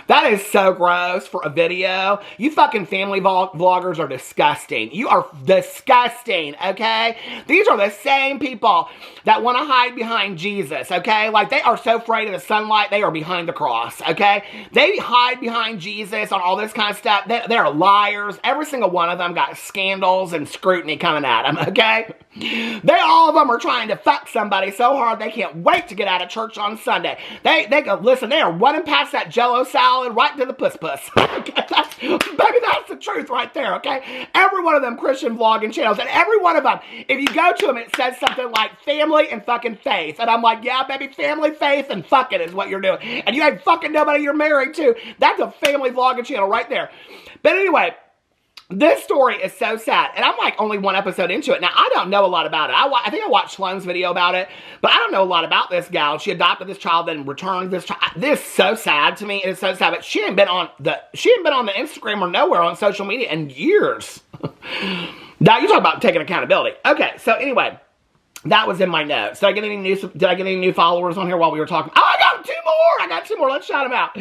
That is so gross for a video. You fucking family vloggers are disgusting. You are disgusting, okay? These are the same people that want to hide behind Jesus, okay? Like, they are so afraid of the sunlight, they are behind the cross, okay? They hide behind Jesus on all this kind of stuff. They're liars. Every single one of them got scandals and scrutiny coming at them, okay? All of them are trying to fuck somebody so hard they can't wait to get out of church on Sunday. They go, listen, they are running past that Jell-O salad right to the puss-puss. Okay, baby, that's the truth right there, okay? Every one of them Christian vlogging channels, and every one of them, if you go to them, it says something like family and fucking faith. And I'm like, yeah, baby, family, faith, and fucking is what you're doing. And you ain't fucking nobody you're married to. That's a family vlogging channel right there. But anyway, this story is so sad, and I'm like only one episode into it. Now, I don't know a lot about it. I think I watched Sloan's video about it, but I don't know a lot about this gal. She adopted this child, then returned this child. This is so sad to me. It is so sad, but she ain't been on the Instagram or nowhere on social media in years. Now, you talk about taking accountability. Okay, so anyway, that was in my notes. Did I get any new followers on here while we were talking? Oh, I got two more. Let's shout them out.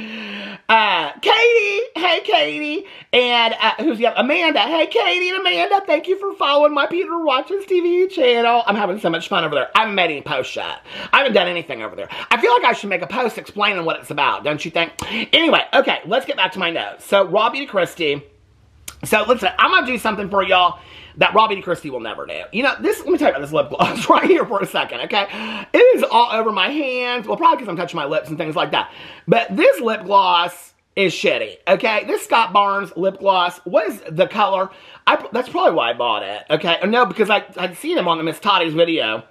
Katie. Hey, Katie. And who's the other? Amanda. Hey, Katie and Amanda. Thank you for following my Peter Watches TV channel. I'm having so much fun over there. I haven't made any posts yet. I haven't done anything over there. I feel like I should make a post explaining what it's about, don't you think? Anyway, okay, let's get back to my notes. So, Beauty Kristi. So, listen, I'm going to do something for y'all that Beauty Kristi will never do. You know, let me tell you about this lip gloss right here for a second, okay? It is all over my hands. Well, probably because I'm touching my lips and things like that. But this lip gloss is shitty, okay? This Scott Barnes lip gloss, what is the color? That's probably why I bought it, okay? No, because I'd seen him on the Miss Tottie's video.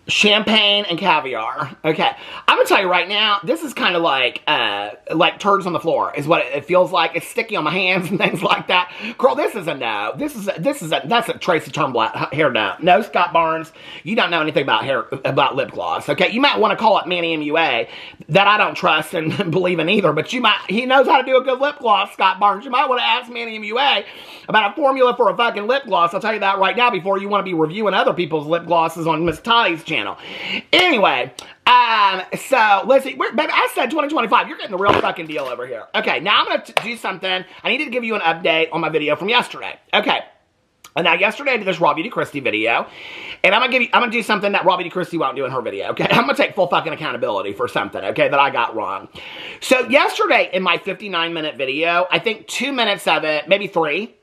Champagne and caviar. Okay, I'm gonna tell you right now, this is kind of like turds on the floor is what it feels like. It's sticky on my hands and things like that. Girl, this is a no. That's a Tracy Turnblad hair no. No, Scott Barnes, you don't know anything about lip gloss. Okay, you might want to call it Manny MUA that I don't trust and believe in either. But he knows how to do a good lip gloss, Scott Barnes. You might want to ask Manny MUA about a formula for a fucking lip gloss. I'll tell you that right now before you want to be reviewing other people's lip glosses on Miss Tottie's channel. Anyway, so let's see. Baby, I said 2025. You're getting the real fucking deal over here. Okay, now I'm gonna do something. I needed to give you an update on my video from yesterday. Okay. And now yesterday I did this Beauty Kristi video, and I'm gonna do something that Beauty Kristi won't do in her video, okay? I'm gonna take full fucking accountability for something, okay, that I got wrong. So yesterday in my 59-minute video, I think 2 minutes of it, maybe 3,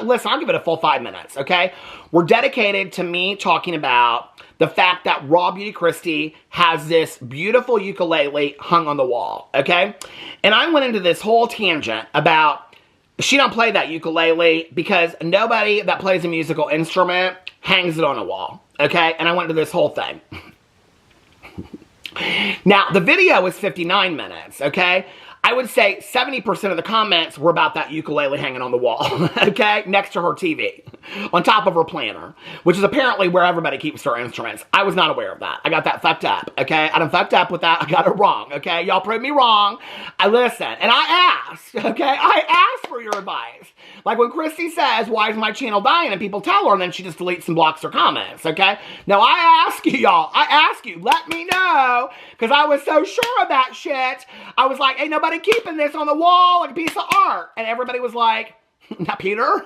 listen, I'll give it a full 5 minutes, okay? Were dedicated to me talking about the fact that Beauty Kristi has this beautiful ukulele hung on the wall, okay? And I went into this whole tangent about she don't play that ukulele because nobody that plays a musical instrument hangs it on a wall, okay? And I went to this whole thing. Now, the video was 59 minutes, okay? I would say 70% of the comments were about that ukulele hanging on the wall, okay? Next to her TV, on top of her planner, which is apparently where everybody keeps their instruments. I was not aware of that. I got that fucked up, okay? I done fucked up with that. I got it wrong, okay? Y'all proved me wrong. I listened, and I asked, okay? I asked for your advice. Like when Kristi says, why is my channel dying? And people tell her, and then she just deletes and blocks her comments, okay? Now, I ask you, y'all. I ask you, let me know, because I was so sure of that shit. I was like, ain't nobody keeping this on the wall like a piece of art. And everybody was like, not Peter.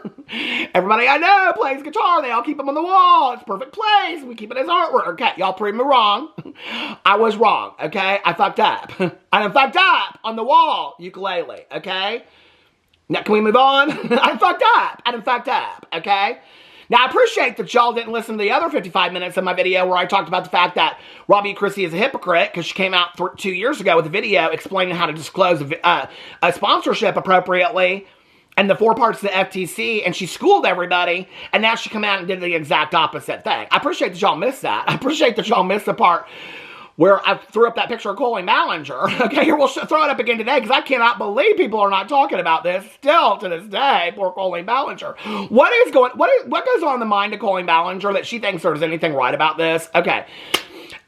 Everybody I know plays guitar. They all keep them on the wall. It's a perfect place. We keep it as artwork. Okay, y'all proved me wrong. I was wrong, okay? I fucked up. I done fucked up on the wall ukulele, okay? Now, can we move on? I fucked up. I done fucked up, okay? Now, I appreciate that y'all didn't listen to the other 55 minutes of my video where I talked about the fact that Beauty Kristi is a hypocrite because she came out 2 years ago with a video explaining how to disclose a sponsorship appropriately and the 4 parts of the FTC, and she schooled everybody, and now she come out and did the exact opposite thing. I appreciate that y'all missed that. I appreciate that y'all missed the part where I threw up that picture of Colleen Ballinger. Okay, here we'll throw it up again today because I cannot believe people are not talking about this still to this day. Poor Colleen Ballinger. What goes on in the mind of Colleen Ballinger that she thinks there's anything right about this? Okay,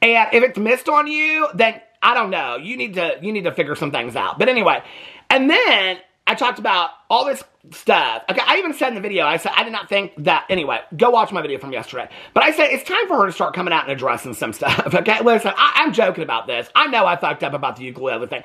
and if it's missed on you, then I don't know. You need to figure some things out. But anyway, and then I talked about all this stuff. Okay, I even said in the video, I said I did not think that, anyway, go watch my video from yesterday. But I said it's time for her to start coming out and addressing some stuff, okay? Listen, I'm joking about this. I know I fucked up about the ukulele thing.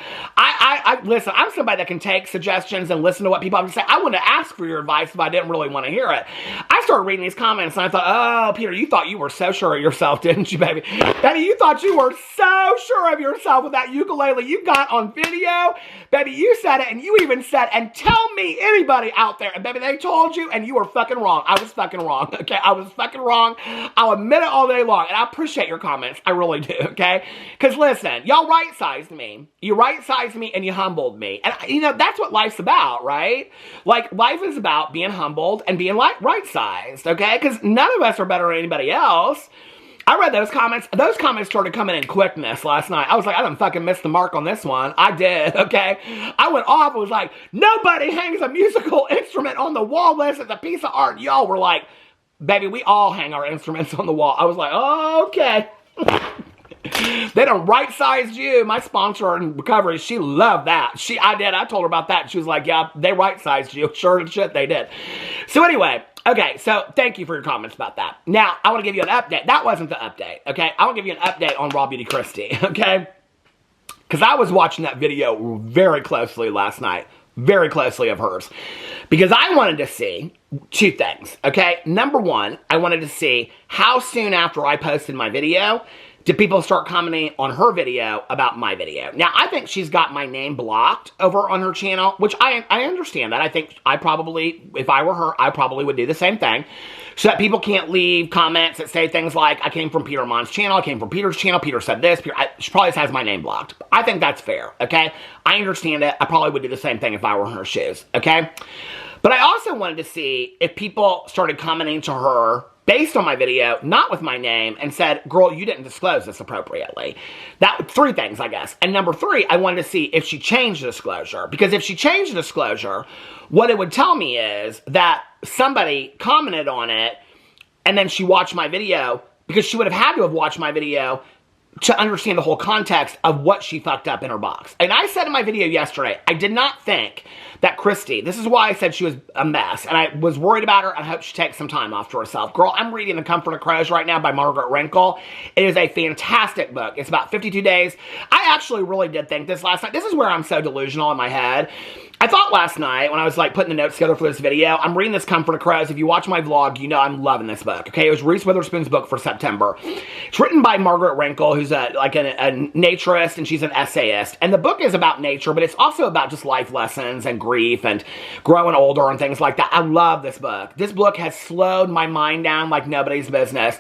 Listen, I'm somebody that can take suggestions and listen to what people have to say. I wouldn't ask for your advice if I didn't really want to hear it. I started reading these comments and I thought, oh, Peter, you thought you were so sure of yourself, didn't you, baby? Baby, you thought you were so sure of yourself with that ukulele you got on video. Baby, you said it, and you even said, and tell me anybody out there, and baby, they told you, and you were fucking wrong. I was fucking wrong, okay? I was fucking wrong. I'll admit it all day long, and I appreciate your comments. I really do, okay? Because listen, y'all right-sized me. You right-sized me, and you humbled me. And, you know, that's what life's about, right? Like, life is about being humbled and being, like, right-sized, okay? Because none of us are better than anybody else. I read those comments. Those comments started coming in quickness last night. I was like, I done fucking missed the mark on this one. I did, okay? I went off. I was like, nobody hangs a musical instrument on the wall unless it's a piece of art. Y'all were like, baby, we all hang our instruments on the wall. I was like, oh, okay. They done right-sized you. My sponsor in recovery, she loved that. I did. I told her about that. She was like, yeah, they right-sized you. Sure as shit, they did. So anyway, okay, so thank you for your comments about that. Now, I want to give you an update. That wasn't the update, okay? I want to give you an update on Raw Beauty Kristi, okay? Because I was watching that video very closely last night. Very closely of hers. Because I wanted to see two things, okay? Number one, I wanted to see how soon after I posted my video did people start commenting on her video about my video. Now, I think she's got my name blocked over on her channel, which I understand that. I think I probably, if I were her, I probably would do the same thing. So that people can't leave comments that say things like, I came from Peter Monn's channel, I came from Peter's channel, Peter said this, she probably has my name blocked. I think that's fair, okay? I understand it. I probably would do the same thing if I were in her shoes, okay? But I also wanted to see if people started commenting to her based on my video, not with my name, and said, girl, you didn't disclose this appropriately. Three things, I guess. And number three, I wanted to see if she changed the disclosure. Because if she changed the disclosure, what it would tell me is that somebody commented on it, and then she watched my video, because she would have had to have watched my video to understand the whole context of what she fucked up in her box. And I said in my video yesterday, I did not think that Kristi, this is why I said she was a mess, and I was worried about her, and I hope she takes some time off to herself. Girl, I'm reading The Comfort of Crows right now by Margaret Wrinkle. It is a fantastic book. It's about 52 days. I actually really did think this last night. This is where I'm so delusional in my head. I thought last night, when I was like putting the notes together for this video, I'm reading this Comfort of Crows. If you watch my vlog, you know I'm loving this book, okay? It was Reese Witherspoon's book for September. It's written by Margaret Wrinkle, who's a naturist, and she's an essayist. And the book is about nature, but it's also about just life lessons and grief and growing older and things like that. I love this book. This book has slowed my mind down like nobody's business.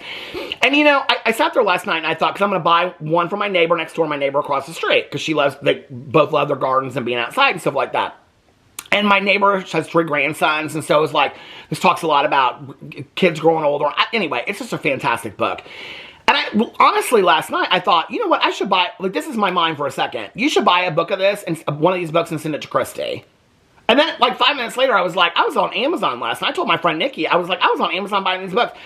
And you know, I sat there last night and I thought, because I'm going to buy one for my neighbor next door, my neighbor across the street, because they both love their gardens and being outside and stuff like that. And my neighbor has 3 grandsons, and so it was like, this talks a lot about kids growing older. Anyway, it's just a fantastic book. And honestly, last night, I thought, you know what, I should buy, like, this is my mind for a second. You should buy a book of this, and one of these books, and send it to Kristi. And then, like, 5 minutes later, I was like, I was on Amazon last night. I told my friend Nikki, I was on Amazon buying these books.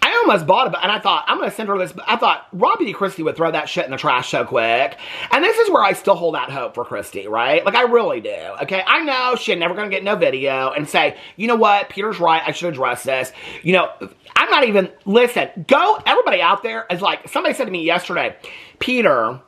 I almost bought it, and I thought, I'm going to send her this. I thought, Raw Beauty Kristi would throw that shit in the trash so quick. And this is where I still hold out hope for Kristi, right? Like, I really do, okay? I know she's never going to get no video and say, you know what, Peter's right, I should address this. You know, I'm not even, listen, everybody out there is like, somebody said to me yesterday, Peter,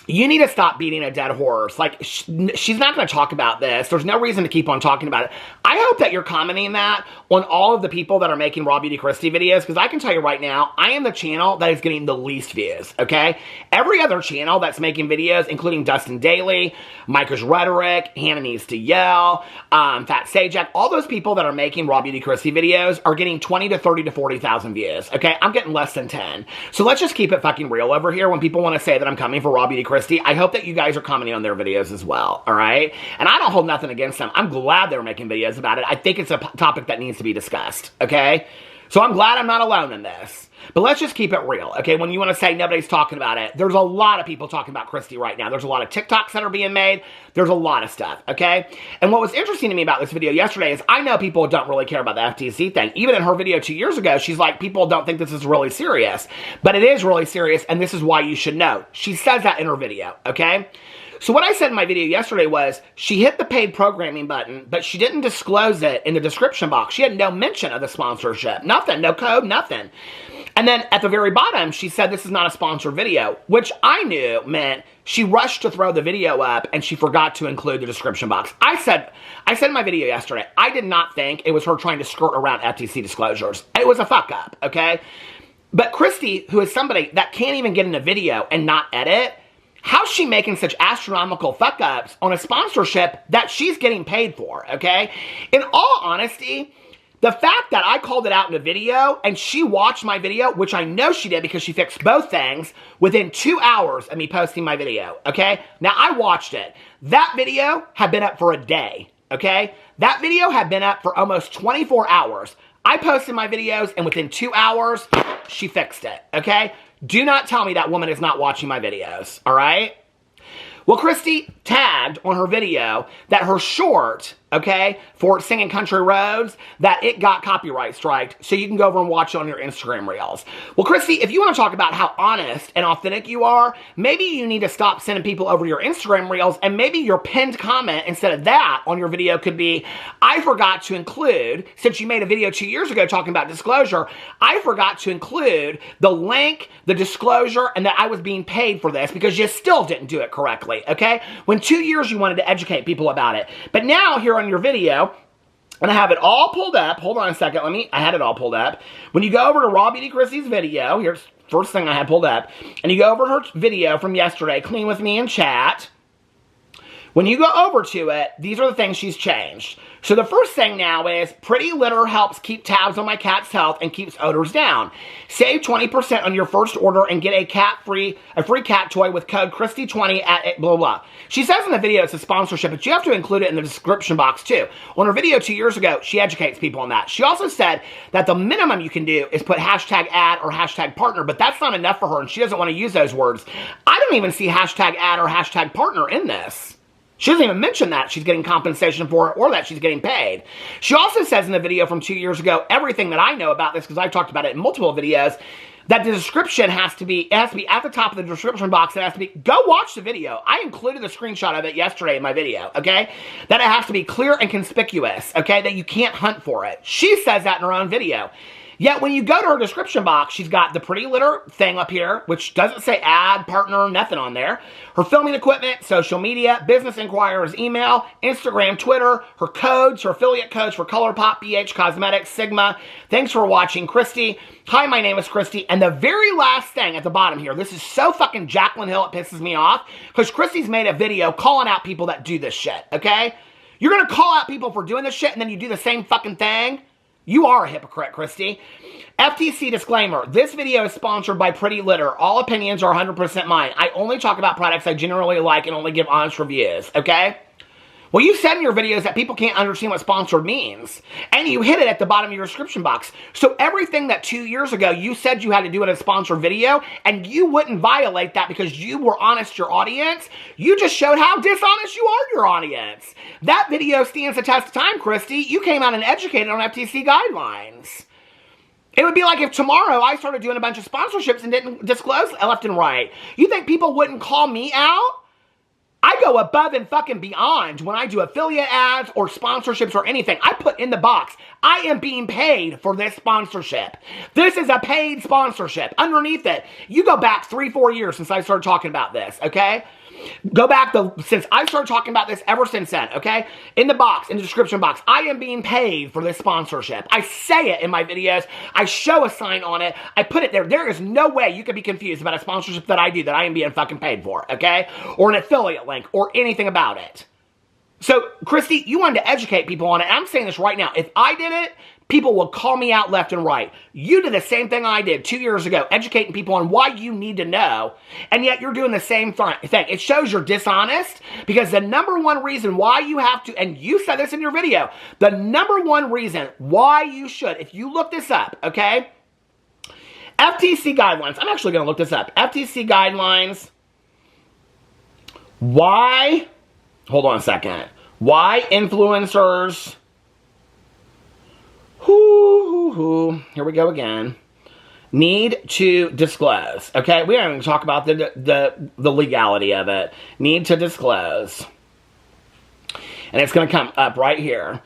you need to stop beating a dead horse. Like, she's not going to talk about this. There's no reason to keep on talking about it. I hope that you're commenting that on all of the people that are making Raw Beauty Kristi videos, because I can tell you right now, I am the channel that is getting the least views, okay? Every other channel that's making videos, including Dustin Daily, Micah's Rhetoric, Hannah Needs to Yell, Fat Sajak, all those people that are making Raw Beauty Kristi videos are getting 20 to 30 to 40,000 views, okay? I'm getting less than 10. So let's just keep it fucking real over here when people want to say that I'm coming for Raw Beauty Kristi. I hope that you guys are commenting on their videos as well, all right? And I don't hold nothing against them. I'm glad they're making videos about it. I think it's a topic that needs to be discussed, okay? So I'm glad I'm not alone in this. But let's just keep it real, okay? When you want to say nobody's talking about it, there's a lot of people talking about Kristi right now. There's a lot of TikToks that are being made. There's a lot of stuff, okay? And what was interesting to me about this video yesterday is I know people don't really care about the FTC thing. Even in her video 2 years ago, she's like, people don't think this is really serious. But it is really serious, and this is why you should know. She says that in her video, okay? So what I said in my video yesterday was she hit the paid programming button, but she didn't disclose it in the description box. She had no mention of the sponsorship. Nothing. No code. Nothing. And then at the very bottom, she said this is not a sponsored video, which I knew meant she rushed to throw the video up and she forgot to include the description box. I said in my video yesterday, I did not think it was her trying to skirt around FTC disclosures. It was a fuck up, okay? But Kristi, who is somebody that can't even get in a video and not edit, how's she making such astronomical fuck-ups on a sponsorship that she's getting paid for, okay? In all honesty, the fact that I called it out in a video and she watched my video, which I know she did because she fixed both things within 2 hours of me posting my video, okay? Now, I watched it. That video had been up for a day, okay? That video had been up for almost 24 hours. I posted my videos and within 2 hours, she fixed it, okay? Do not tell me that woman is not watching my videos, all right? Well, Kristi tagged on her video that her short, okay, for Singing Country Roads, that it got copyright striked, so you can go over and watch it on your Instagram Reels. Well, Kristi, if you want to talk about how honest and authentic you are, maybe you need to stop sending people over your Instagram Reels, and maybe your pinned comment instead of that on your video could be, I forgot to include, since you made a video 2 years ago talking about disclosure, I forgot to include the link, the disclosure, and that I was being paid for this because you still didn't do it correctly, okay? When 2 years you wanted to educate people about it. But now here on your video, and I have it all pulled up. Hold on a second. I had it all pulled up. When you go over to Raw Beauty Kristi's video, here's first thing I had pulled up, and you go over to her video from yesterday, Clean With Me in Chat. When you go over to it, these are the things she's changed. So the first thing now is Pretty Litter helps keep tabs on my cat's health and keeps odors down. Save 20% on your first order and get a free cat toy with code Kristi20 at blah, blah. She says in the video it's a sponsorship, but you have to include it in the description box too. On her video 2 years ago, she educates people on that. She also said that the minimum you can do is put hashtag ad or hashtag partner, but that's not enough for her and she doesn't want to use those words. I don't even see hashtag ad or hashtag partner in this. She doesn't even mention that she's getting compensation for it or that she's getting paid. She also says in the video from 2 years ago, everything that I know about this, because I've talked about it in multiple videos, that the description has to be at the top of the description box. It has to be, go watch the video. I included a screenshot of it yesterday in my video, okay? That it has to be clear and conspicuous, okay? That you can't hunt for it. She says that in her own video. Yet when you go to her description box, she's got the Pretty Litter thing up here, which doesn't say ad, partner, nothing on there. Her filming equipment, social media, business inquirers, email, Instagram, Twitter, her codes, her affiliate codes for ColourPop, BH Cosmetics, Sigma. Thanks for watching, Kristi. Hi, my name is Kristi. And the very last thing at the bottom here, this is so fucking Jaclyn Hill, it pisses me off, because Kristi's made a video calling out people that do this shit, okay? You're going to call out people for doing this shit and then you do the same fucking thing? You are a hypocrite, Kristi. FTC disclaimer. This video is sponsored by Pretty Litter. All opinions are 100% mine. I only talk about products I generally like and only give honest reviews, okay? Well, you said in your videos that people can't understand what sponsored means. And you hit it at the bottom of your description box. So everything that 2 years ago you said you had to do in a sponsored video, and you wouldn't violate that because you were honest your audience, you just showed how dishonest you are your audience. That video stands the test of time, Kristi. You came out and educated on FTC guidelines. It would be like if tomorrow I started doing a bunch of sponsorships and didn't disclose left and right. You think people wouldn't call me out? I go above and fucking beyond when I do affiliate ads or sponsorships or anything. I put in the box, I am being paid for this sponsorship. This is a paid sponsorship. Underneath it, you go back 3-4 years since I started talking about this, okay? Go back since I started talking about this ever since then, okay? In the box, in the description box, I am being paid for this sponsorship. I say it in my videos. I show a sign on it. I put it there. There is no way you could be confused about a sponsorship that I do that I am being fucking paid for, okay? Or an affiliate link or anything about it. So, Kristi, you wanted to educate people on it. I'm saying this right now. If I did it, people will call me out left and right. You did the same thing I did 2 years ago, educating people on why you need to know, and yet you're doing the same thing. It shows you're dishonest, because the number one reason why you have to, and you said this in your video, the number one reason why you should, if you look this up, okay? FTC guidelines. I'm actually going to look this up. FTC guidelines. Why? Hold on a second. Why influencers? Here we go again. Need to disclose. Okay, we don't even talk about the legality of it. Need to disclose, and it's going to come up right here.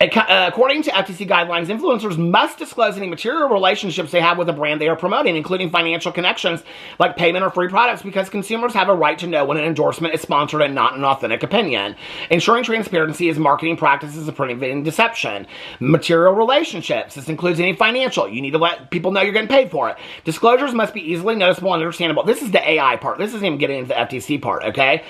According to FTC guidelines, influencers must disclose any material relationships they have with a brand they are promoting, including financial connections like payment or free products, because consumers have a right to know when an endorsement is sponsored and not an authentic opinion. Ensuring transparency is marketing practices of preventing deception. Material relationships. This includes any financial. You need to let people know you're getting paid for it. Disclosures must be easily noticeable and understandable. This is the AI part. This isn't even getting into the FTC part, okay?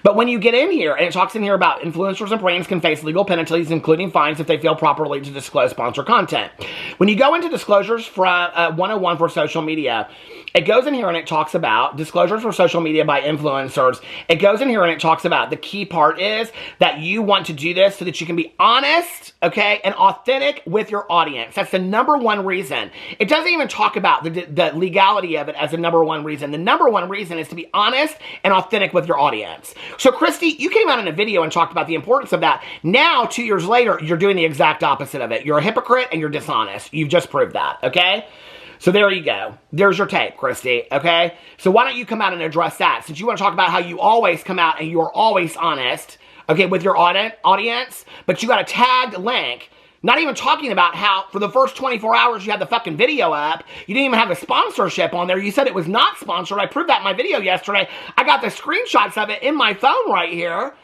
But when you get in here, and it talks in here about influencers and brands can face legal penalties, including fines if they fail properly to disclose sponsor content. When you go into disclosures from 101 for social media, it goes in here and it talks about disclosures for social media by influencers. It goes in here and it talks about the key part is that you want to do this so that you can be honest, okay, and authentic with your audience. That's the number one reason. It doesn't even talk about the legality of it as the number one reason. The number one reason is to be honest and authentic with your audience. So, Kristi, you came out in a video and talked about the importance of that. Now, 2 years later, you're doing the exact opposite of it. You're a hypocrite and you're dishonest. You've just proved that, okay? So there you go. There's your tape, Kristi, okay? So why don't you come out and address that? Since you want to talk about how you always come out and you're always honest, okay, with your audience, but you got a tagged link, not even talking about how for the first 24 hours you had the fucking video up, you didn't even have the sponsorship on there. You said it was not sponsored. I proved that in my video yesterday. I got the screenshots of it in my phone right here.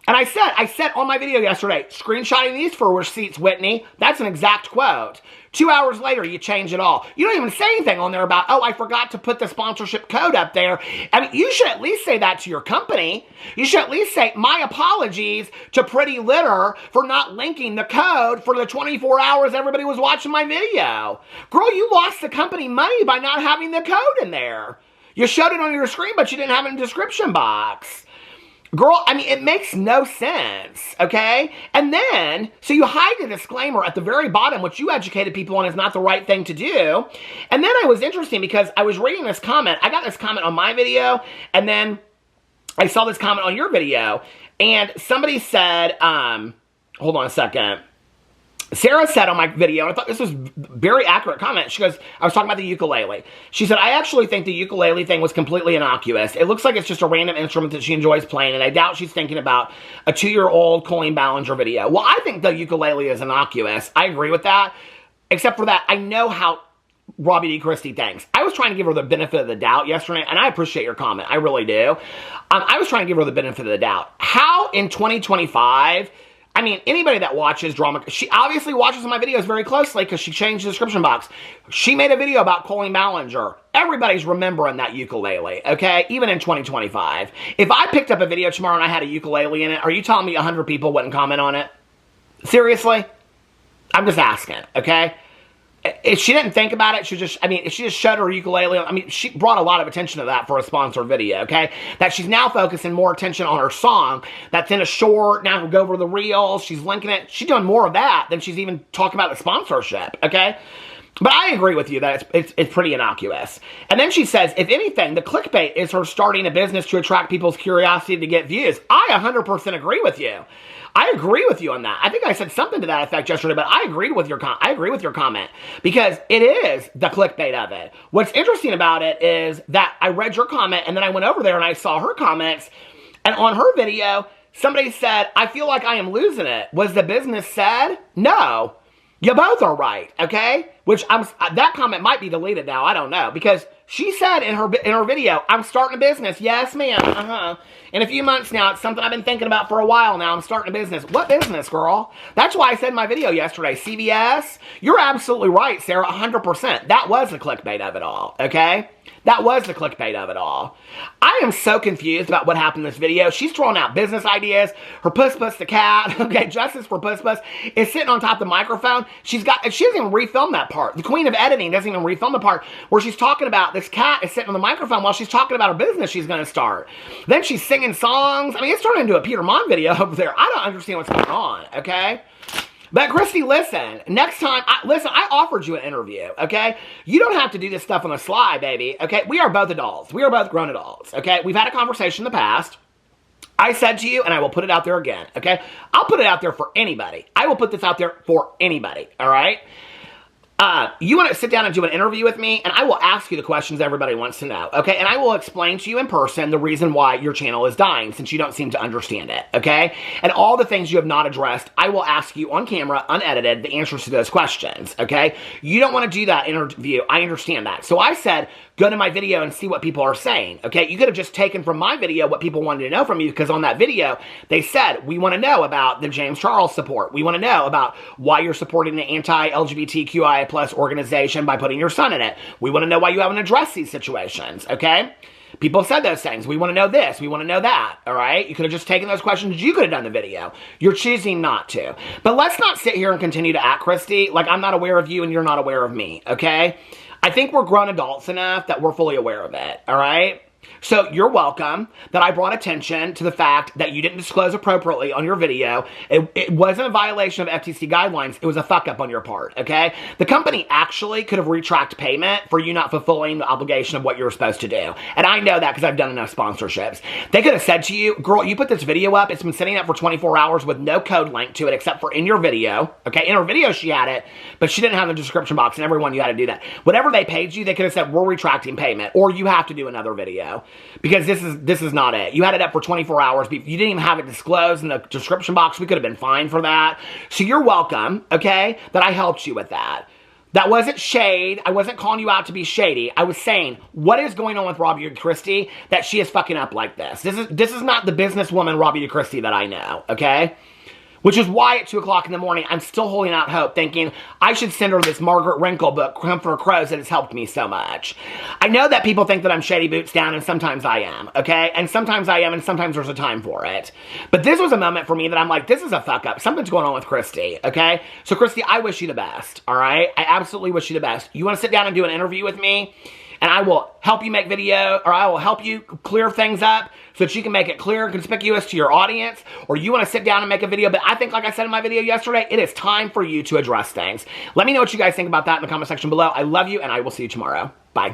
And I said on my video yesterday, screenshotting these for receipts, Whitney. That's an exact quote. 2 hours later, you change it all. You don't even say anything on there about, oh, I forgot to put the sponsorship code up there. I mean, you should at least say that to your company. You should at least say, my apologies to Pretty Litter for not linking the code for the 24 hours everybody was watching my video. Girl, you lost the company money by not having the code in there. You showed it on your screen, but you didn't have it in the description box. Girl, I mean, it makes no sense, okay? And then, so you hide the disclaimer at the very bottom, which you educated people on is not the right thing to do. And then it was interesting because I was reading this comment. I got this comment on my video, and then I saw this comment on your video. And somebody said, hold on a second. Sarah said on my video, and I thought this was a very accurate comment. She goes, I was talking about the ukulele. She said, I actually think the ukulele thing was completely innocuous. It looks like it's just a random instrument that she enjoys playing, and I doubt she's thinking about a 2-year-old Colleen Ballinger video. Well, I think the ukulele is innocuous. I agree with that. Except for that, I know how Beauty Kristi thinks. I was trying to give her the benefit of the doubt yesterday, and I appreciate your comment. I really do. I was trying to give her the benefit of the doubt. How in 2025... I mean, anybody that watches drama, she obviously watches my videos very closely because she changed the description box. She made a video about Colleen Ballinger. Everybody's remembering that ukulele, okay? Even in 2025. If I picked up a video tomorrow and I had a ukulele in it, are you telling me 100 people wouldn't comment on it? Seriously? I'm just asking, okay? If she didn't think about it, she just showed her ukulele. I mean, she brought a lot of attention to that for a sponsored video, okay? That she's now focusing more attention on her song that's in a short, now we'll go over the reels, she's linking it. She's doing more of that than she's even talking about the sponsorship, okay? But I agree with you that it's pretty innocuous. And then she says, if anything, the clickbait is her starting a business to attract people's curiosity to get views. I 100% agree with you. I agree with you on that. I think I said something to that effect yesterday, but I agree with your comment because it is the clickbait of it. What's interesting about it is that I read your comment and then I went over there and I saw her comments, and on her video, somebody said, I feel like I am losing it. Was the business said? No. You both are right, okay? Which that comment might be deleted now. I don't know, because she said in her video, I'm starting a business. Yes, ma'am. In a few months now, it's something I've been thinking about for a while now. I'm starting a business. What business, girl? That's why I said in my video yesterday, CVS. You're absolutely right, Sarah, 100%. That was the clickbait of it all, okay? That was the clickbait of it all. I am so confused about what happened in this video. She's throwing out business ideas. Her Puss Puss the cat, okay, Justice for Puss Puss, is sitting on top of the microphone. She doesn't even refilm that part. The queen of editing doesn't even refilm the part where she's talking about this cat is sitting on the microphone while she's talking about her business she's going to start. Then she's singing songs. I mean, it's turned into a Peter Monn video over there. I don't understand what's going on, okay? But Kristi, listen, next time, I offered you an interview, okay? You don't have to do this stuff on the sly, baby, okay? We are both adults. We are both grown adults, okay? We've had a conversation in the past. I said to you, and I will put it out there again, okay? I'll put it out there for anybody. I will put this out there for anybody, all right? You want to sit down and do an interview with me, and I will ask you the questions everybody wants to know, okay? And I will explain to you in person the reason why your channel is dying, since you don't seem to understand it, okay? And all the things you have not addressed, I will ask you on camera, unedited, the answers to those questions, okay? You don't want to do that interview. I understand that. So I said, go to my video and see what people are saying, okay? You could have just taken from my video what people wanted to know from you, because on that video, they said, we want to know about the James Charles support. We want to know about why you're supporting the anti-LGBTQIA+ organization by putting your son in it. We want to know why you haven't addressed these situations, okay? People said those things. We want to know this. We want to know that, all right? You could have just taken those questions. You could have done the video. You're choosing not to. But let's not sit here and continue to act, Kristi, like I'm not aware of you and you're not aware of me, okay? I think we're grown adults enough that we're fully aware of it, all right? So you're welcome that I brought attention to the fact that you didn't disclose appropriately on your video. It wasn't a violation of FTC guidelines. It was a fuck up on your part, okay? The company actually could have retracted payment for you not fulfilling the obligation of what you were supposed to do. And I know that because I've done enough sponsorships. They could have said to you, girl, you put this video up. It's been sitting up for 24 hours with no code link to it except for in your video, okay? In her video, she had it, but she didn't have the description box, and everyone, you had to do that. Whatever they paid you, they could have said, we're retracting payment, or you have to do another video. Because this is not it. You had it up for 24 hours. You didn't even have it disclosed in the description box. We could have been fined for that. So you're welcome, okay, that I helped you with that. That wasn't shade. I wasn't calling you out to be shady. I was saying, what is going on with Beauty Kristi that she is fucking up like this? This is not the businesswoman Beauty Kristi that I know, okay? Which is why at 2 o'clock in the morning, I'm still holding out hope, thinking I should send her this Margaret Wrinkle book, Come for Crows, that has helped me so much. I know that people think that I'm shady boots down, and sometimes I am, okay? And sometimes I am, and sometimes there's a time for it. But this was a moment for me that I'm like, this is a fuck up. Something's going on with Kristi, okay? So Kristi, I wish you the best, all right? I absolutely wish you the best. You want to sit down and do an interview with me? And I will help you make video, or I will help you clear things up so that you can make it clear and conspicuous to your audience, or you want to sit down and make a video. But I think, like I said in my video yesterday, it is time for you to address things. Let me know what you guys think about that in the comment section below. I love you, and I will see you tomorrow. Bye.